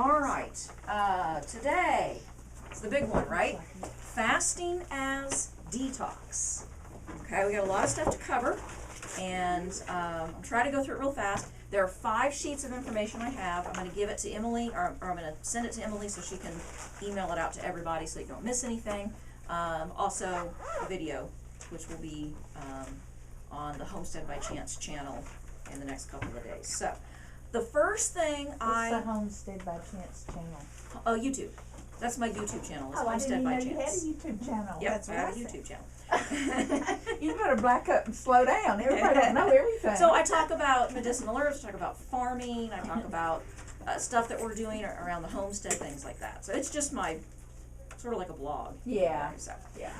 All right. Today it's the big one, right? Fasting as detox. Okay, we got a lot of stuff to cover, and I'm trying to go through it real fast. There are 5 sheets of information I have. I'm going to give it to Emily, or I'm going to send it to Emily so she can email it out to everybody so you don't miss anything. Also, a video, which will be on the Homestead by Chance channel in the next couple of days. So, the first thing What's the Homestead by Chance channel? Oh, YouTube. That's my YouTube channel. It's Homestead by I didn't know Chance. you had a YouTube channel. Yep, That's I what have a said. YouTube channel. You better back up and slow down. Everybody don't know everything. So I talk about medicinal herbs, I talk about farming, I talk about stuff that we're doing around the homestead, things like that. So it's just my, sort of like a blog. Yeah. Right, so. Yeah.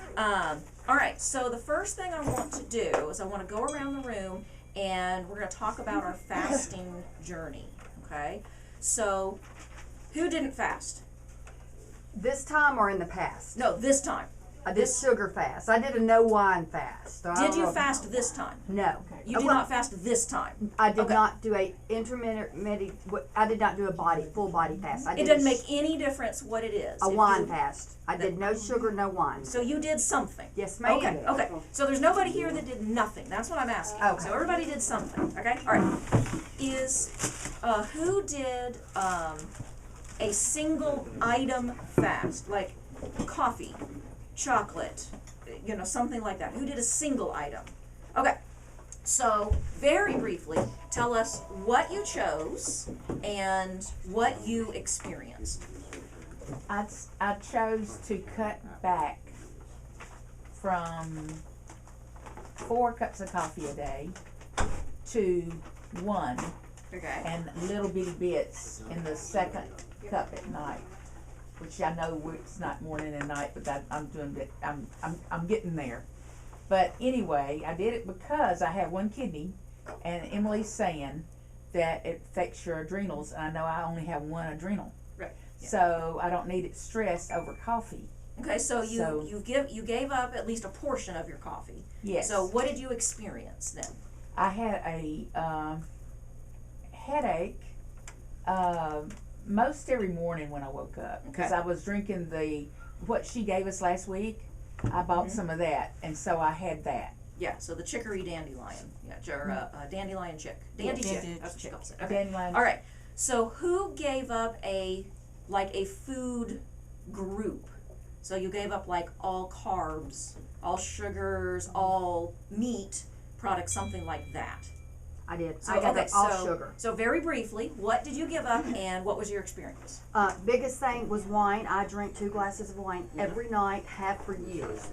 All right, so the first thing I want to do is I want to go around the room and we're going to talk about our fasting journey, okay? So, who didn't fast? This time or in the past? No, this time. I did sugar fast. I did a no wine fast. So Did you fast this time? No. You did not fast this time. I did Okay. not do a I did not do a full body fast. I did It doesn't make any difference what it is. a If wine you- fast. I did no sugar, no wine. So you did something. Yes, ma'am. Okay, okay. So there's nobody here that did nothing. That's what I'm asking. Okay. So everybody did something. Okay? All right. Who did a single item fast? Like coffee, chocolate, something like that. Who did a single item? Okay. So, very briefly, tell us what you chose and what you experienced. I chose to cut back from 4 cups of coffee a day to 1 Okay. and little bitty bits in the second cup at night, which I know it's not morning and night, but I'm doing it. I'm getting there. But anyway, I did it because I have 1 kidney, and Emily's saying that it affects your adrenals, and I know I only have 1 adrenal. Right. Yeah. So I don't need it stressed over coffee. Okay, so you gave up at least a portion of your coffee. Yes. So what did you experience then? I had a headache most every morning when I woke up, because Okay. I was drinking what she gave us last week. I bought some of that, and so I had that. Yeah, so the chicory dandelion. Yeah, or dandelion chick. Dandy Yeah, chick. That's what she calls it. Okay. Dandelion. All right. So who gave up a food group? So you gave up like all carbs, all sugars, all meat products, something like that. I did. So I got all so sugar. So very briefly, what did you give up and what was your experience? Biggest thing was wine. I drank 2 glasses of wine every night, half for years.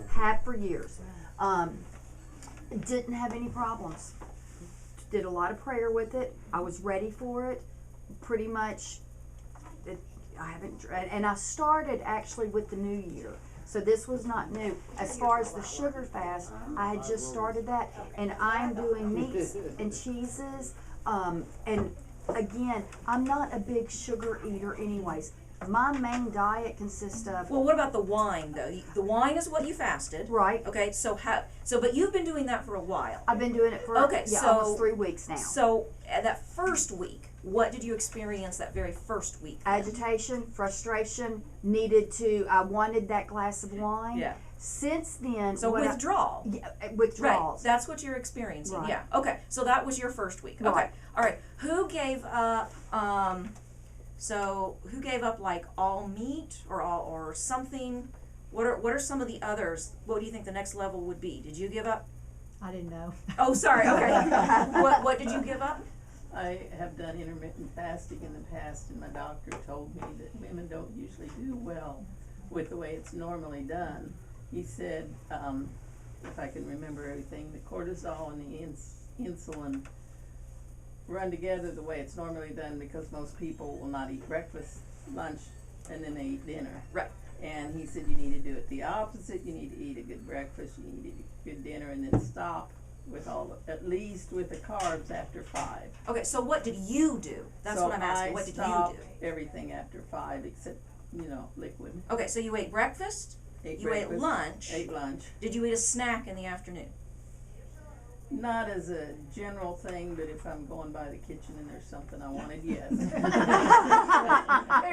Didn't have any problems. Did a lot of prayer with it. I was ready for it. Pretty much, and I started actually with the new year. So this was not new. As far as the sugar fast, I had just started that, and I'm doing meats and cheeses. And again, I'm not a big sugar eater anyways. My main diet consists of, Well, what about the wine though? The wine is what you fasted. right, Okay, but you've been doing that for a while. I've been doing it for Okay, so- almost 3 weeks now. So that first week, what did you experience that very first week? then? Agitation, frustration, I wanted that glass of wine. Yeah. Since then, So withdrawal. withdrawals. Right, that's what you're experiencing. Right. Yeah. Okay. So that was your first week. Okay. Right. All right. Who gave up? So who gave up like all meat or something? What are some of the others? What do you think the next level would be? Did you give up? I didn't know. Oh, sorry. Okay. What did you give up? I have done intermittent fasting in the past, and my doctor told me that women don't usually do well with the way it's normally done. He said, if I can remember everything, the cortisol and the insulin run together the way it's normally done, because most people will not eat breakfast, lunch, and then they eat dinner. Right. And he said you need to do it the opposite. You need to eat a good breakfast, you need to eat a good dinner, and then stop with at least with the carbs after 5. Okay. So what did you do? That's what I'm asking. What did you do? I stopped everything after 5 except, liquid. Okay. So you ate breakfast. Ate You breakfast, ate lunch. Ate lunch. Did you eat a snack in the afternoon? Not as a general thing, but if I'm going by the kitchen and there's something I wanted, yes. There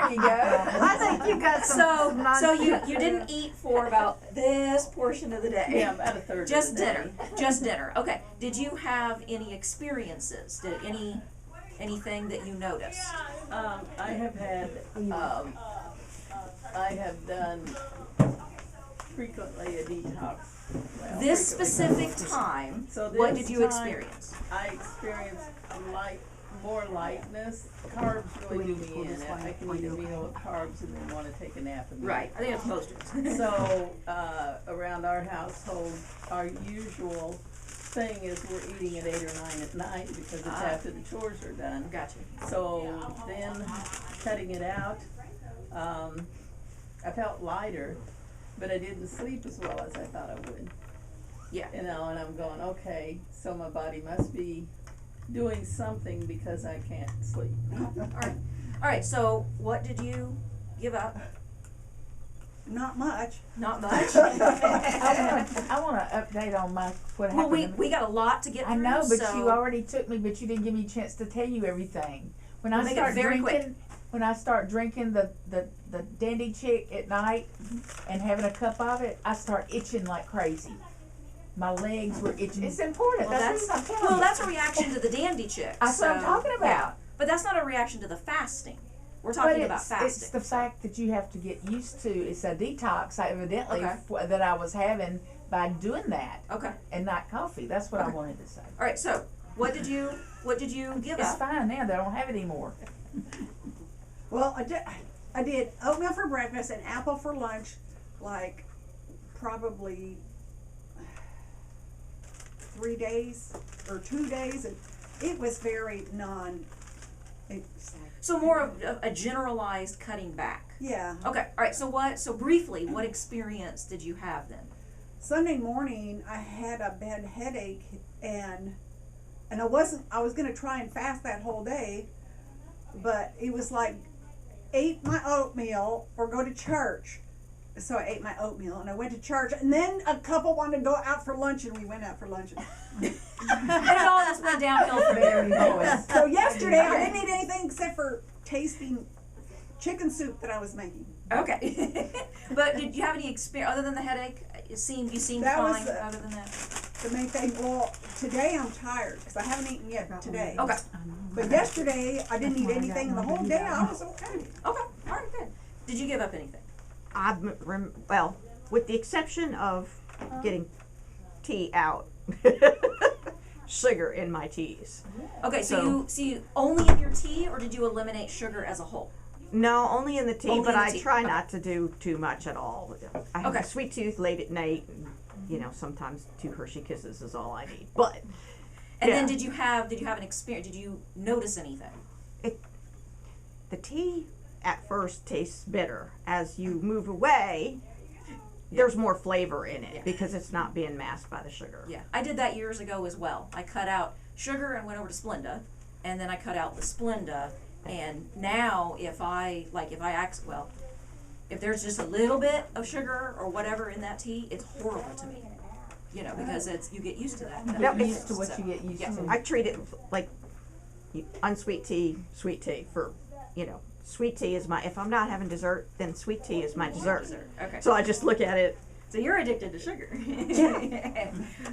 There you go. I think you got some. So you didn't eat for about this portion of the day. Yeah, about a third Just of the dinner. day. Just dinner. Okay. Did you have any experiences? Anything that you noticed? I have had, I have done frequently a detox. Well, This frequently. specific time, So what this did you time, experience? I experienced more lightness. Carbs really do me in. I can eat a meal with carbs and then want to take a nap. Right. I think that's most of us. So, around our household, our usual thing is we're eating at 8 or 9 at night because it's after the chores are done. Gotcha. So then, cutting it out, I felt lighter, but I didn't sleep as well as I thought I would. Yeah. You know, and I'm going, okay, so my body must be doing something because I can't sleep. All right. So what did you give up? Not much. Not much. I want to update on what Well, happened. we got a lot to get through. I know, but so you already took me, but you didn't give me a chance to tell you everything. When I We'll make it start very drinking, quick. when I start drinking the dandy chick at night and having a cup of it, I start itching like crazy. My legs were itching. It's important. Well, that's what I'm telling you. that's a reaction to the dandy chick. That's what I'm talking about. Yeah. But that's not a reaction to the fasting. We're talking about It's fasting. the fact that you have to get used to. It's a detox, evidently, Okay. that I was having by doing that Okay. and not coffee. That's what I Okay. wanted to say. All right. So what did you give It's up? fine now. They don't have it anymore. Well, I did oatmeal for breakfast and apple for lunch, like probably 3 days or 2 days, and it was very So more of a generalized cutting back. yeah. Okay. All right. So briefly, what experience did you have then? Sunday morning I had a bad headache and I was gonna try and fast that whole day, but it was like ate my oatmeal or go to church. So I ate my oatmeal and I went to church, and then a couple wanted to go out for lunch and we went out for lunch. And it all just went downhill from Very there. nice. So yesterday I didn't eat anything except for tasting chicken soup that I was making. Okay. But did you have any experience other than the headache? You seemed That was, fine other than that. The main thing, well, today I'm tired because I haven't eaten yet today. Okay. But yesterday I didn't eat anything and the whole day I was okay. Okay. All right. Good. Did you give up anything? Well, with the exception of getting tea out, sugar in my teas. Okay. So you only in your tea, or did you eliminate sugar as a whole? No, only in the tea, Only but in the I tea. try Okay. not to do too much at all. I have Okay. a sweet tooth late at night, and, you know, sometimes 2 Hershey Kisses is all I need. But And yeah. then did you have an experience? Did you notice anything? the tea at first tastes bitter. As you move away, there's more flavor in it Yeah. because it's not being masked by the sugar. Yeah, I did that years ago as well. I cut out sugar and went over to Splenda, and then I cut out the Splenda. And now, if there's just a little bit of sugar or whatever in that tea, it's horrible to me. You know, because you get used to that. Yep. Get used to what you get used Yeah. to. I treat it like unsweet tea, sweet tea for, sweet tea is if I'm not having dessert, then sweet tea is my dessert. Okay. So I just look at it. So you're addicted to sugar.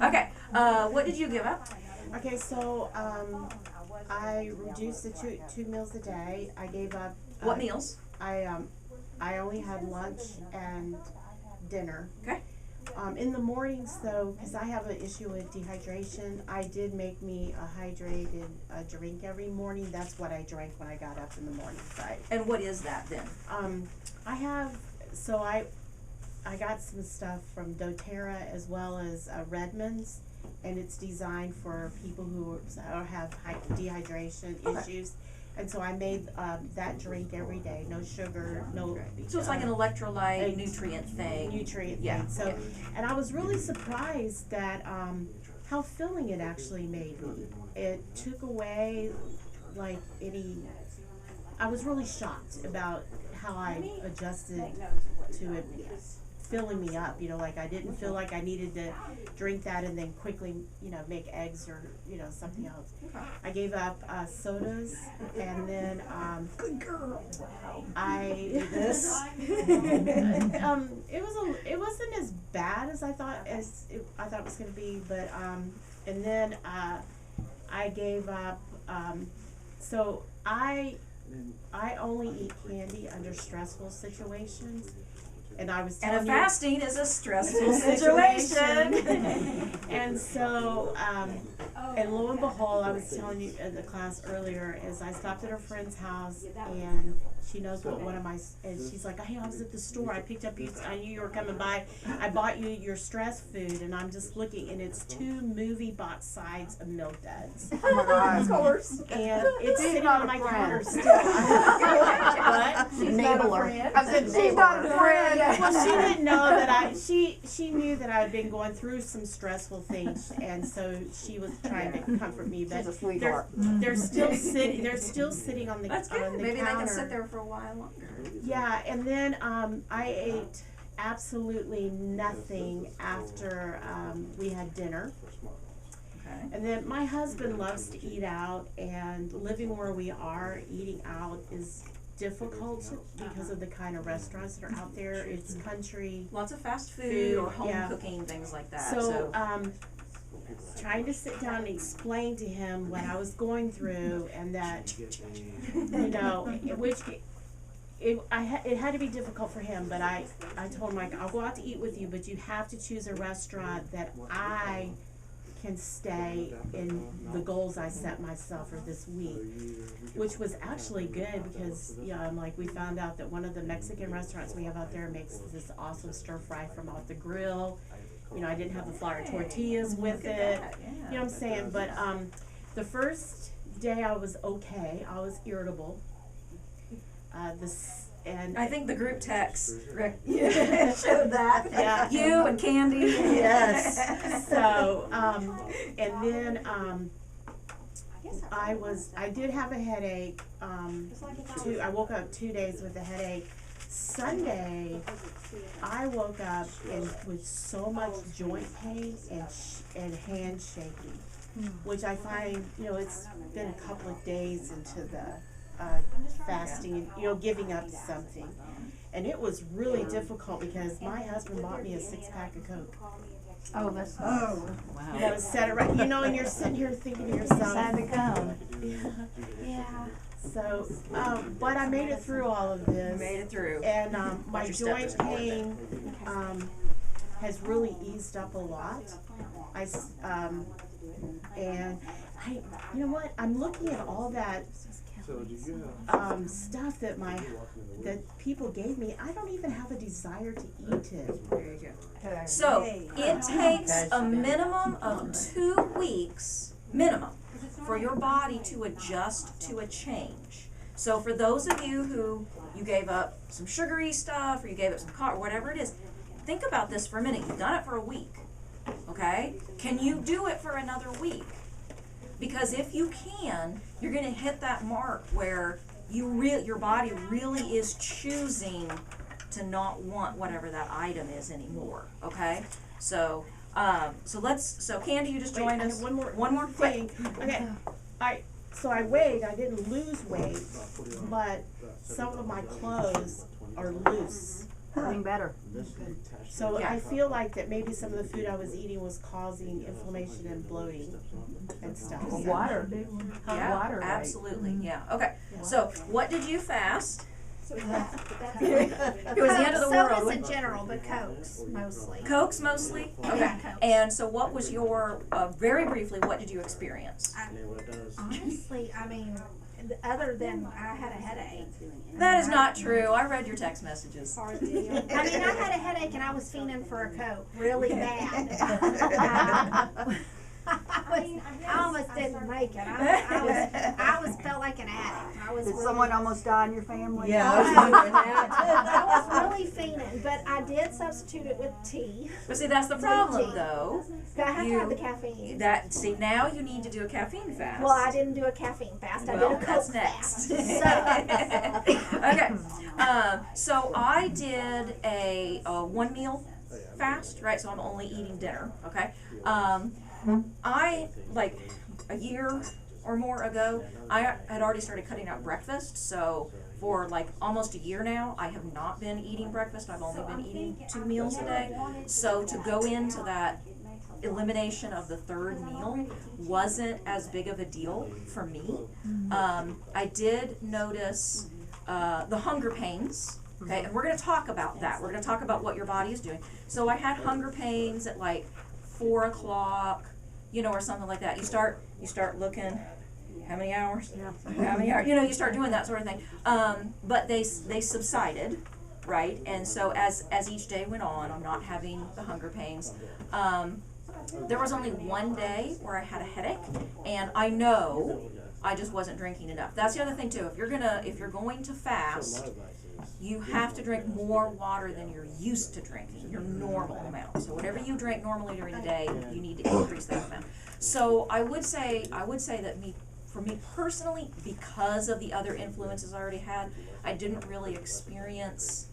Okay. What did you give up? Okay, so I reduced the two meals a day. I gave up. What meals? I only had lunch and dinner. Okay. In the mornings, though, because I have an issue with dehydration, I did make me a hydrated drink every morning. That's what I drank when I got up in the morning. Right. And what is that then? I got some stuff from doTERRA as well as Redmond's, and it's designed for people who have dehydration issues. And so I made that drink every day, no sugar, no. So it's like an electrolyte nutrient thing. Nutrient Yeah. thing. So, and I was really surprised that how filling it actually made me. It took away like any. I was really shocked about how I adjusted to it filling me up, like I didn't feel like I needed to drink that and then quickly, make eggs or, something else. I gave up sodas, and then Good girl. I This. it wasn't as bad as I thought I thought it was gonna be, but and then I gave up. So I only eat candy under stressful situations, and I was telling And a you. fasting is a stressful situation. And so, and lo and behold, I was telling you in the class earlier, is I stopped at a friend's house, and she knows what one of my, and she's like, hey, I was at the store, I picked up you, I knew you were coming by, I bought you your stress food, and I'm just looking, and it's 2 movie box sides of Milk Duds. Oh my God. Of course. And it's She's sitting not on a my friend. counter still. But Enabler. I said, she's not a friend. well, she didn't know that she knew that I had been going through some stressful things, and so she was trying to comfort me. But She's a sweetheart. they're still sitting on the That's on good. the Maybe they counter. can sit there for a while longer. Yeah, and then I ate absolutely nothing after we had dinner. Okay. And then my husband loves to eat out, and living where we are, eating out is difficult because of the kind of restaurants that are out there. It's country. Lots of fast food or home yeah. cooking, things like that. So, trying to sit down and explain to him what I was going through, and that, it had to be difficult for him, but I told him, like, I'll go out to eat with you, but you have to choose a restaurant that I can stay in the goals I set myself for this week, which was actually good because, we found out that one of the Mexican restaurants we have out there makes this awesome stir fry from off the grill. I didn't have the flour tortillas with it. You know what I'm saying? But the first day I was okay. I was irritable. And I think the group text showed that. Yeah. You and Candy. Yes. So, and then I did have a headache. I woke up 2 days with a headache. Sunday, I woke up with so much joint pain and hand shaking, which I find, it's been a couple of days into the fasting, giving up something. And it was really difficult because my husband bought me a 6-pack of Coke. Oh, that's nice. Oh. Wow. Set it right, and you're sitting here thinking to yourself. Sad to come. Yeah. So, but I made it through all of this. Made it through. And my Watch your joint step. pain has really eased up a lot. And you know what? I'm looking at all that stuff that people gave me. I don't even have a desire to eat it. There you go. So it takes a minimum of 2 weeks, minimum, for your body to adjust to a change. So for those of you who you gave up some sugary stuff or you gave up some coffee, whatever it is, think about this for a minute. You've done it for a week, okay? Can you do it for another week? Because if you can, you're going to hit that mark where your body really is choosing to not want whatever that item is anymore, okay? So Candy, you just joined I us. have One more thing. Okay, I weighed. I didn't lose weight, but some of my clothes are loose. Getting better. So Yeah. I feel like that maybe some of the food I was eating was causing inflammation and bloating and stuff. Well, water. Yeah, Water, right? absolutely. Yeah. Okay. So, what did you fast? So It was the end of the world. Sodas in general, but Cokes mostly. Cokes mostly? Okay. Yeah, Cokes. And so what was your, very briefly, what did you experience? Honestly, I mean, other than I had a headache. That is not true. I read your text messages. I mean, I had a headache and I was fiending for a Coke really bad. I almost didn't make it. I was felt like an addict. I was Did really, someone almost die in your family? Yeah, I was wondering that. I was really fiending, but I did substitute it with tea. But see, that's the problem, though. I have to have the You- caffeine. Now you need to do a caffeine fast. Well, I didn't do a caffeine fast. I Well, did a that's Coke next. fast. So, Okay. So I did a 1 meal fast, right? So I'm only eating dinner, okay? I, like, a year or more ago, I had already started cutting out breakfast, so for like almost a year now, I have not been eating breakfast. I've only been eating 2 meals a day. So to go into that elimination of the third meal wasn't as big of a deal for me. I did notice the hunger pains, okay, and we're going to talk about that. We're going to talk about what your body is doing. So I had hunger pains at like 4 o'clock, or something like that. You start looking, how many hours? How many hours? You start doing that sort of thing. But they subsided, right? And so as each day went on, I'm not having the hunger pains. There was only one day where I had a headache, and I know I just wasn't drinking enough. That's the other thing too. If you're going to fast, you have to drink more water than you're used to drinking, your normal amount. So whatever you drink normally during the day, you need to increase that amount. So I would say that for me personally, because of the other influences I already had, I didn't really experience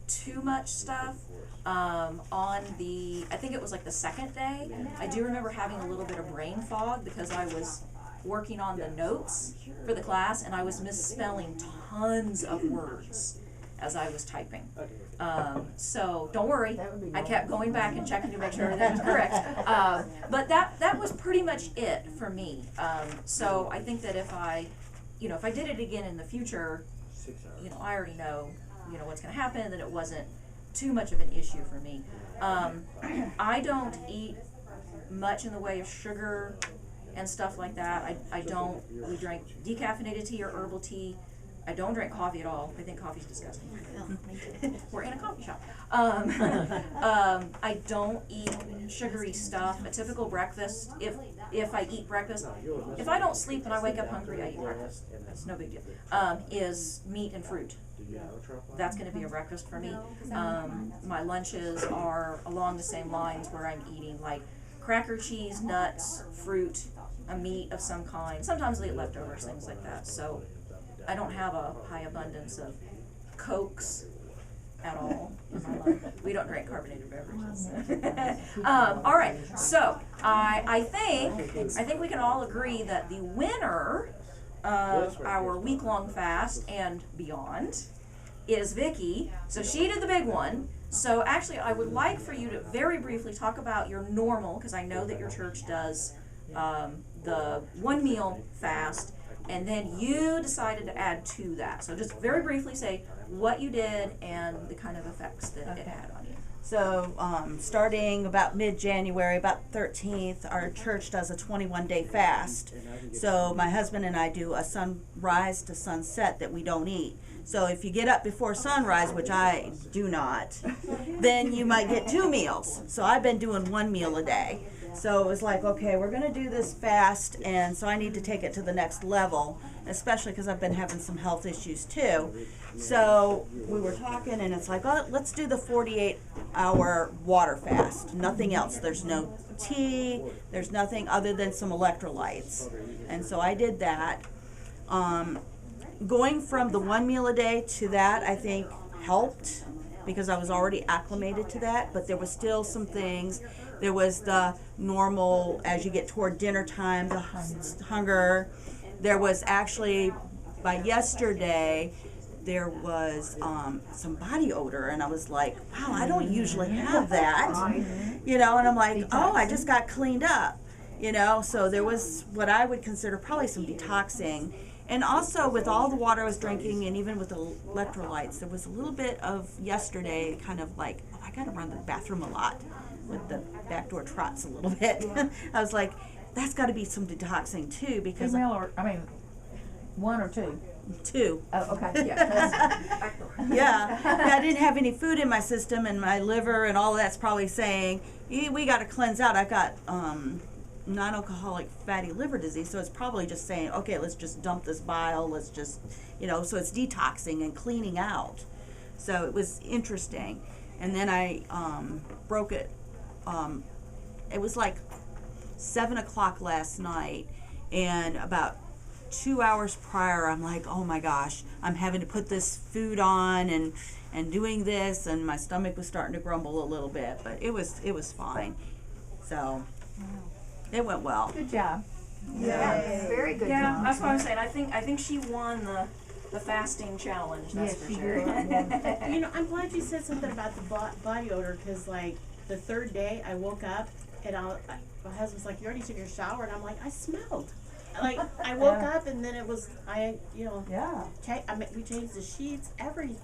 too much stuff. I think it was like the second day, I do remember having a little bit of brain fog because I was working on the notes for the class and I was misspelling tons of words as I was typing. So don't worry, I kept going back and checking to make sure everything was correct. But that was pretty much it for me. So I think that if I did it again in the future, I already know, what's going to happen, that it wasn't too much of an issue for me. I don't eat much in the way of sugar and stuff like that. We drink decaffeinated tea or herbal tea. I don't drink coffee at all. I think coffee's disgusting. We're in a coffee shop. I don't eat sugary stuff. A typical breakfast, if I eat breakfast, if I don't sleep and I wake up hungry, I eat breakfast. That's no big deal. Is meat and fruit. That's going to be a breakfast for me. My lunches are along the same lines where I'm eating like cracker, cheese, nuts, fruit, a meat of some kind. Sometimes I eat leftovers, things like that. So I don't have a high abundance of Cokes at all in my life. We don't drink carbonated beverages. All right, so I think we can all agree that the winner of our week-long fast and beyond is Vicki. So she did the big one. So actually, I would like for you to very briefly talk about your normal, because I know that your church does the 1 meal fast, and then you decided to add to that. So just very briefly say what you did and the kind of effects that it had on you. So starting about mid-January, about 13th, our church does a 21-day fast. So my husband and I do a sunrise to sunset that we don't eat. So if you get up before sunrise, which I do not, then you might get 2 meals. So I've been doing 1 meal a day. So it was like, okay, we're going to do this fast, and so I need to take it to the next level, especially because I've been having some health issues too. So we were talking, and it's like, oh, let's do the 48-hour water fast. Nothing else. There's no tea. There's nothing other than some electrolytes. And so I did that. Going from the 1 meal a day to that, I think, helped because I was already acclimated to that, but there was still some things. There was the normal, as you get toward dinner time, the hunger. There was actually, by yesterday, there was some body odor, and I was like, wow, I don't usually have that, and I'm like, oh, I just got cleaned up, so there was what I would consider probably some detoxing. And also with all the water I was drinking, and even with the electrolytes, there was a little bit of yesterday kind of like, oh, I gotta run to the bathroom a lot with the backdoor trots a little bit. I was like, that's gotta be some detoxing too, because One or two? 2. Oh, okay. Yeah, I didn't have any food in my system, and my liver and all that's probably saying, we gotta cleanse out. I've got non-alcoholic fatty liver disease, so it's probably just saying, okay, let's just dump this bile, let's just, so it's detoxing and cleaning out. So it was interesting. And then I broke it. It was like 7 o'clock last night, and about 2 hours prior, I'm like, oh my gosh, I'm having to put this food on and doing this, and my stomach was starting to grumble a little bit, but it was fine. So it went well. Good job. Yeah, very good Yeah, job. that's what I'm saying. I think she won the fasting challenge. That's Yes, for she sure. did. You know, I'm glad you said something about the body odor, because like the third day I woke up and my husband's like, you already took your shower, and I'm like, I smelled. Like I woke up and then it was Yeah. we changed the sheets, everything.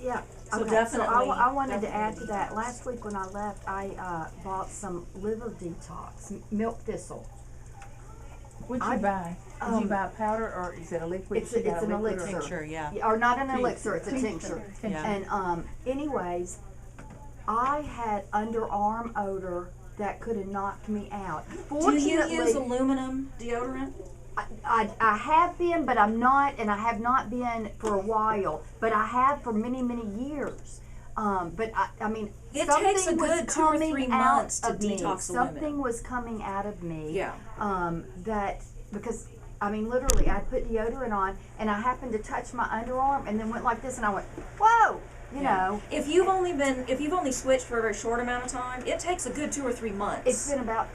Yeah. So Okay, definitely- I wanted to add to that. Last week when I left, I bought some liver detox, milk thistle. What'd I- you buy? Did um, you buy powder or is it a liquid? It's She got an a liquid or- elixir. Sure, yeah. Or not an elixir, it's a tincture. Yeah. And anyways, I had underarm odor that could have knocked me out. Do you Fortunately, use aluminum deodorant? I have been, but I'm not, and I have not been for a while. But I have for many, many years. But I mean, It something takes a was good 2 or 3 coming months out to of me. detox aluminum. Something was coming out of me. Yeah. That because I mean, literally, I put deodorant on, and I happened to touch my underarm, and then went like this, and I went, whoa, you know. If you've only switched for a very short amount of time, it takes a good 2 or 3 months. It's been about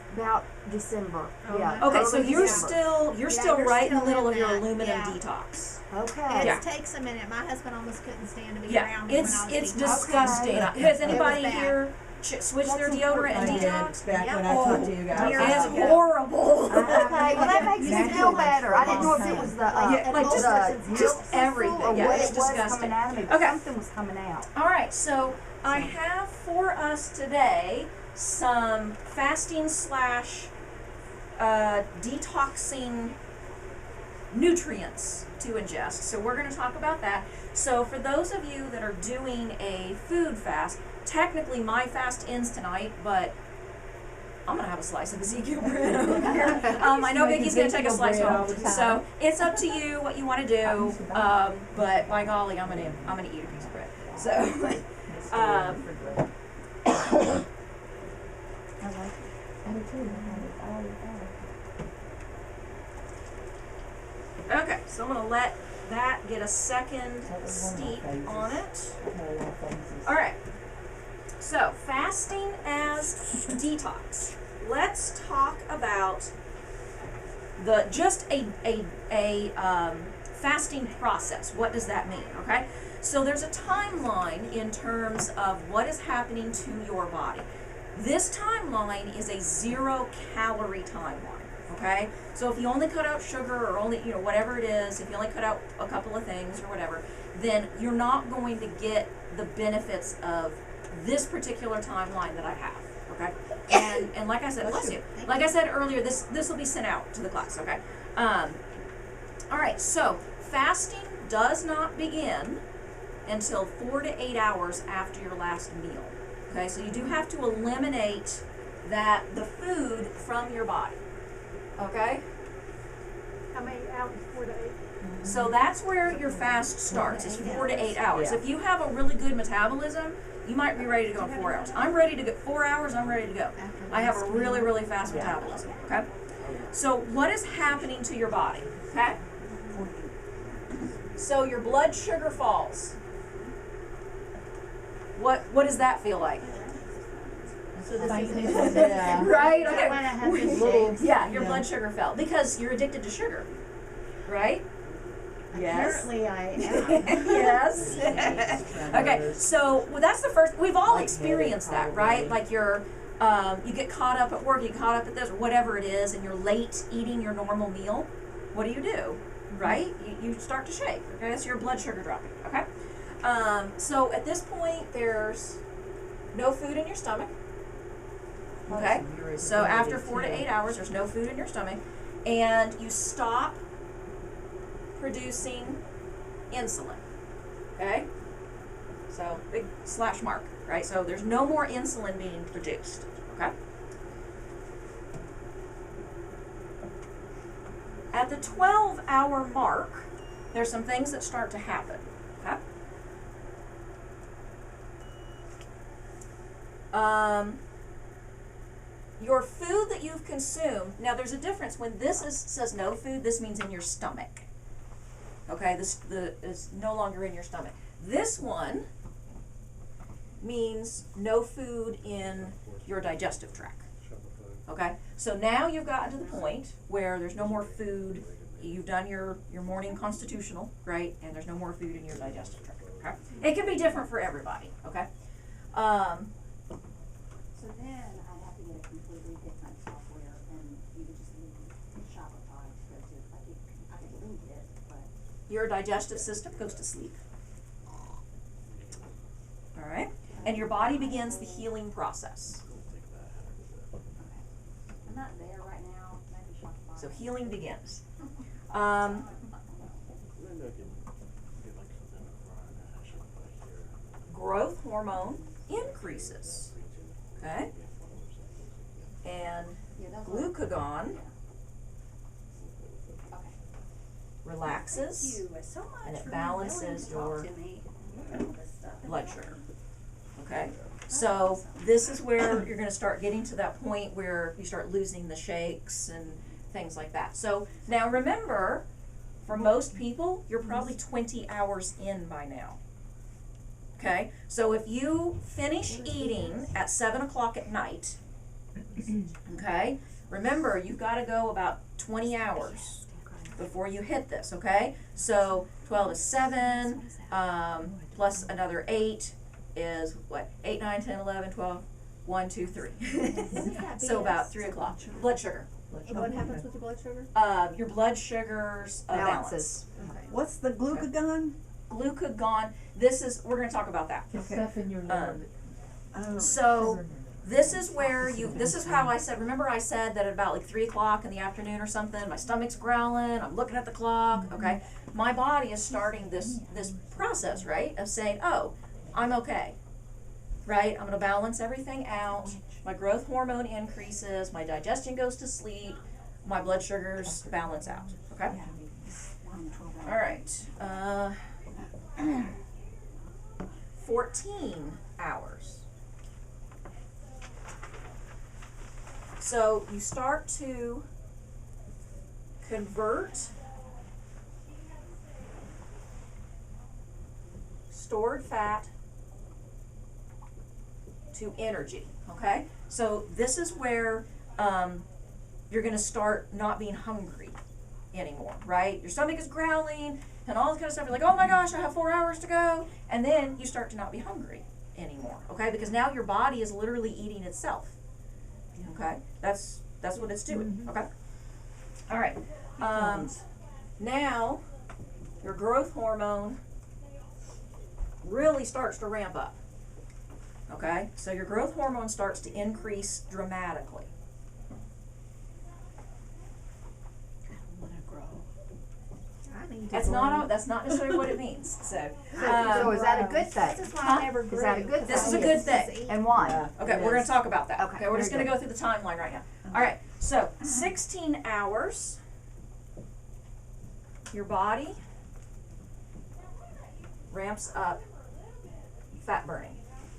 December. Yeah. Okay, so early you're December. still you're right in the still middle in of your that, aluminum yeah. detox. Okay. It Yeah. takes a minute. My husband almost couldn't stand to be Yeah, around it's when I was detoxing. disgusting. Okay. Has anybody bad. here switched their That's deodorant and I did, detox? back Yep. when I talked to you guys. Years It's ago. horrible. Okay, well that makes me feel better. I didn't know if it was the Yeah, like just milk everything. thistle or Yeah, what it's it was disgusting. coming out of me. But Okay. something was coming out. All right, so I have for us today some fasting slash detoxing nutrients to ingest. So we're going to talk about that. So for those of you that are doing a food fast, technically my fast ends tonight, but I'm going to have a slice of Ezekiel bread over here. I know Vicky's going to take a slice home. So it's up to you what you want to do. But by golly, I'm going to eat a piece of bread. So I like it. I do too. okay, so I'm going to let that get a second steep on it. All right. So, fasting as detox. Let's talk about just a fasting process. What does that mean? Okay. So there's a timeline in terms of what is happening to your body. This timeline is a 0-calorie timeline. Okay. So if you only cut out sugar or only whatever it is, if you only cut out a couple of things or whatever, then you're not going to get the benefits of this particular timeline that I have, okay? And like I said, bless you. Like I said earlier, this will be sent out to the class, okay? All right, so fasting does not begin until 4 to 8 hours after your last meal, okay? So you do have to eliminate the food from your body, okay? How many hours? 4 to 8. So that's where your fast starts, is 4 to 8 hours. Yeah. If you have a really good metabolism, you might be ready to go in 4 hours. I'm ready to go 4 hours, I'm ready to go. I have a really, really fast metabolism, okay? So what is happening to your body, okay? So your blood sugar falls. What does that feel like? So this is Yeah. Right? Is that why I have this Okay. shade? Yeah, your blood sugar fell because you're addicted to sugar, right? Yes. Apparently I am. Yes. Okay, so that's the first. We've all experienced that, right? Like you get caught up at work, you get caught up at this, or whatever it is, and you're late eating your normal meal. What do? Right? You start to shake. Okay, that's your blood sugar dropping. Okay. So at this point, there's no food in your stomach. Okay. So after 4 to 8 hours, there's no food in your stomach, and you stop producing insulin. Okay? So big slash mark, right? So there's no more insulin being produced. Okay? At the 12-hour mark, there's some things that start to happen. Okay? your food that you've consumed, now there's a difference. When says no food, this means in your stomach. Okay, it's no longer in your stomach. This one means no food in your digestive tract. Okay, so now you've gotten to the point where there's no more food. You've done your morning constitutional, right? And there's no more food in your digestive tract. Okay, it can be different for everybody. Okay. So then I'd have to get a completely different software, and you could just leave Shopify to go to. I could link it, but Your digestive system goes to sleep. All right, and your body begins the healing process. I'm not there right now. Maybe Shopify. So healing begins. Growth hormone increases. Okay, and glucagon relaxes, so much and it balances your blood sugar. Okay, so this is where you're going to start getting to that point where you start losing the shakes and things like that. So now remember, for most people, you're probably 20 hours in by now. Okay, so if you finish eating at 7 o'clock at night, okay, remember you've got to go about 20 hours before you hit this, okay? So 12 is 7, plus another 8 is what? 8, 9, 10, 11, 12, 1, 2, 3. So about 3 o'clock. Blood sugar. What happens with your blood sugar? Your blood sugars balance. What's the glucagon? Glucagon, we're going to talk about that. The stuff in your liver. So this is how I said, remember I said that at about like 3 o'clock in the afternoon or something, my stomach's growling, I'm looking at the clock, okay? My body is starting this process, right, of saying, oh, I'm okay, right? I'm going to balance everything out. My growth hormone increases, my digestion goes to sleep, my blood sugars balance out, okay? All right. 14 hours. So you start to convert stored fat to energy, okay? So this is where you're going to start not being hungry anymore, right? Your stomach is growling and all this kind of stuff. You're like, oh my gosh, I have 4 hours to go. And then you start to not be hungry anymore, okay? Because now your body is literally eating itself, okay? That's what it's doing, okay? All right. Now your growth hormone really starts to ramp up, okay? So your growth hormone starts to increase dramatically. That's not necessarily what it means. So So is that a good thing? This is why I never grew. Is that a good thing? this is a good thing. And why? Okay, we're going to talk about that. Okay, we're just very going to go through the timeline right now. All right, so 16 hours, your body ramps up fat burning.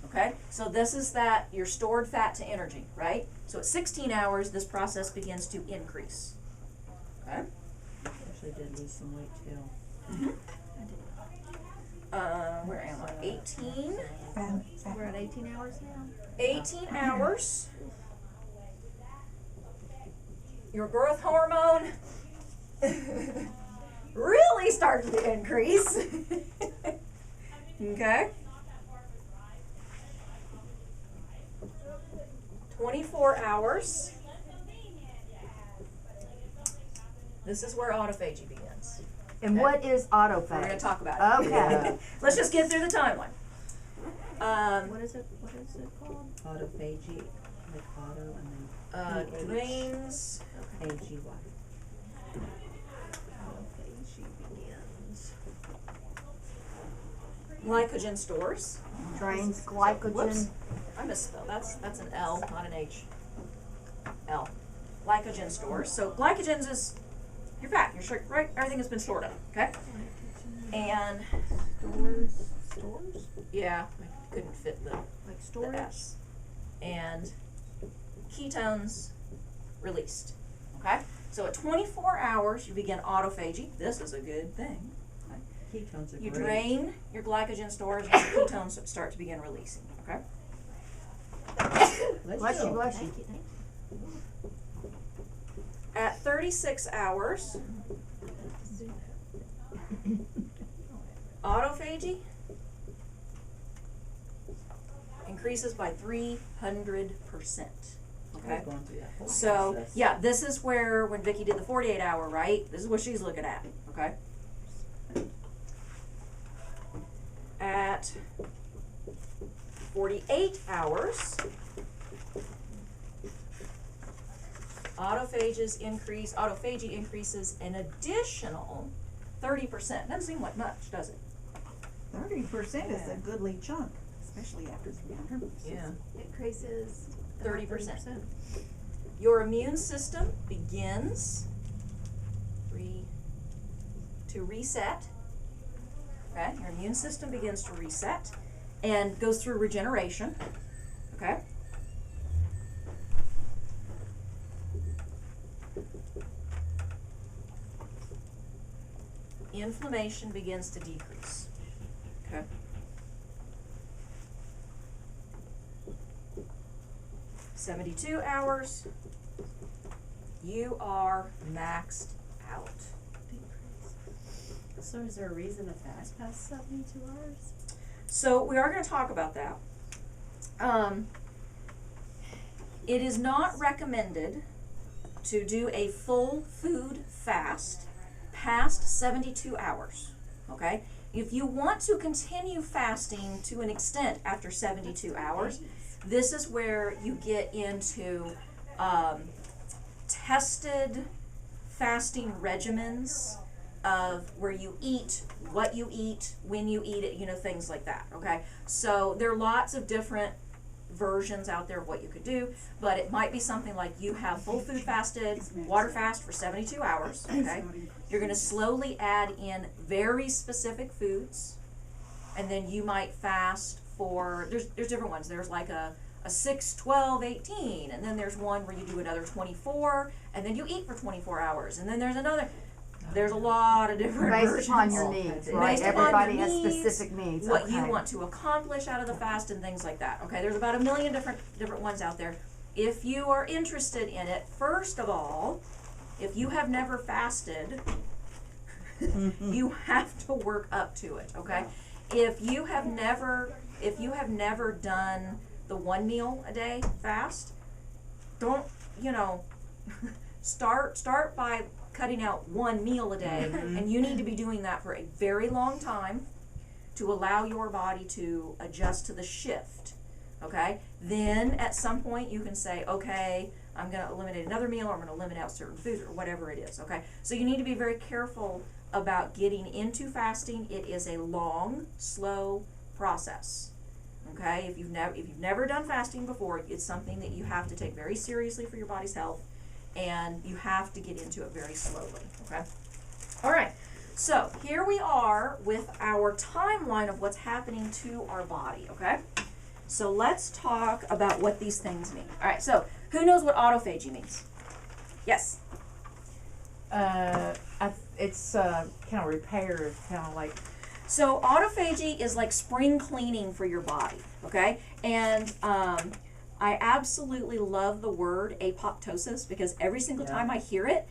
Okay, so this is your stored fat to energy, right? So at 16 hours, this process begins to increase. Okay. Actually did lose some weight too. Where am I? 18. We're at 18 hours now. 18 hours. Your growth hormone really starts to increase. Okay. 24 hours. This is where autophagy begins. And what is autophagy? We're going to talk about it. Okay. Let's just get through the timeline. What is it called? Autophagy, like auto and then Drains. AGY. Autophagy begins. Glycogen stores. Drains Whoops. glycogen. I misspelled. That's an L, not an H. L. Glycogen stores. So glycogen is your fat, your sugar, right? Everything has been stored up, okay? And Stores? yeah, I couldn't fit the Like storage? S. And ketones released. Okay? So at 24 hours, you begin autophagy. This is a good thing. Ketones are You great. drain your glycogen storage and ketones start to begin releasing. Okay? Bless you, bless you. At 36 hours, autophagy increases by 300%. Okay? Going through that whole So, process. yeah, this is where, when Vicki did the 48 hour, right? This is what she's looking at, okay? At 48 hours, autophagy increases an additional 30%. Doesn't seem like much, does it? 30% is a goodly chunk, especially after 300. Yeah. Increases 30%. Your immune system begins to reset. Okay, your immune system begins to reset and goes through regeneration. Okay. Inflammation begins to decrease. Okay. "72 hours, you are maxed out." So is there a reason to fast past 72 hours? So we are going to talk about that. It is not recommended to do a full food fast past 72 hours. Okay? If you want to continue fasting to an extent after 72 hours, this is where you get into tested fasting regimens of where you eat, what you eat, when you eat it, things like that, okay? So there are lots of different versions out there of what you could do, but it might be something like you have full food fasted, water fast for 72 hours, okay? You're gonna slowly add in very specific foods, and then you might fast for, there's different ones. There's like a 6, 12, 18, and then there's one where you do another 24, and then you eat for 24 hours, and then there's another. There's a lot of different versions. Based upon your needs, right? Based upon Everybody your has needs, specific needs. what you okay. want to accomplish out of the fast and things like that. Okay, there's about 1 million different ones out there. If you are interested in it, first of all, if you have never fasted, you have to work up to it, okay? If you have never done the 1 meal a day fast, don't, start by cutting out 1 meal a day, and you need to be doing that for a very long time to allow your body to adjust to the shift, okay? Then at some point you can say, okay, I'm going to eliminate another meal, or I'm going to eliminate certain foods, or whatever it is, okay? So you need to be very careful about getting into fasting. It is a long, slow process, okay? If you've never done fasting before, it's something that you have to take very seriously for your body's health, and you have to get into it very slowly, okay? All right, so here we are with our timeline of what's happening to our body, okay? So let's talk about what these things mean. All right, so who knows what autophagy means? Yes? It's kind of repair, kind of like. So autophagy is like spring cleaning for your body, okay? And I absolutely love the word apoptosis, because every single time I hear it,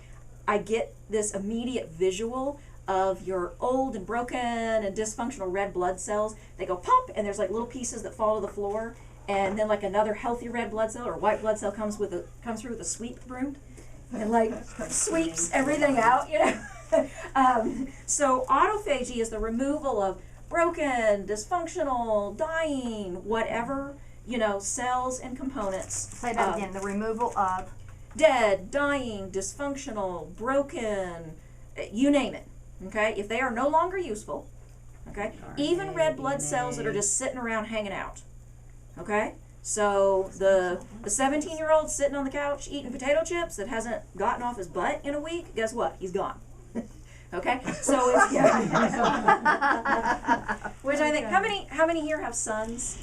I get this immediate visual of your old and broken and dysfunctional red blood cells. They go pop, and there's like little pieces that fall to the floor, and then like another healthy red blood cell or white blood cell comes through with a sweep broom and like sweeps everything out, So autophagy is the removal of broken, dysfunctional, dying, whatever, cells and components. Say that again. The removal of. Dead, dying, dysfunctional, broken, you name it. Okay, if they are no longer useful, okay, even red blood cells that are just sitting around hanging out. Okay, so the 17-year-old sitting on the couch eating potato chips that hasn't gotten off his butt in a week, guess what? He's gone. Okay, so it's which I think how many here have sons?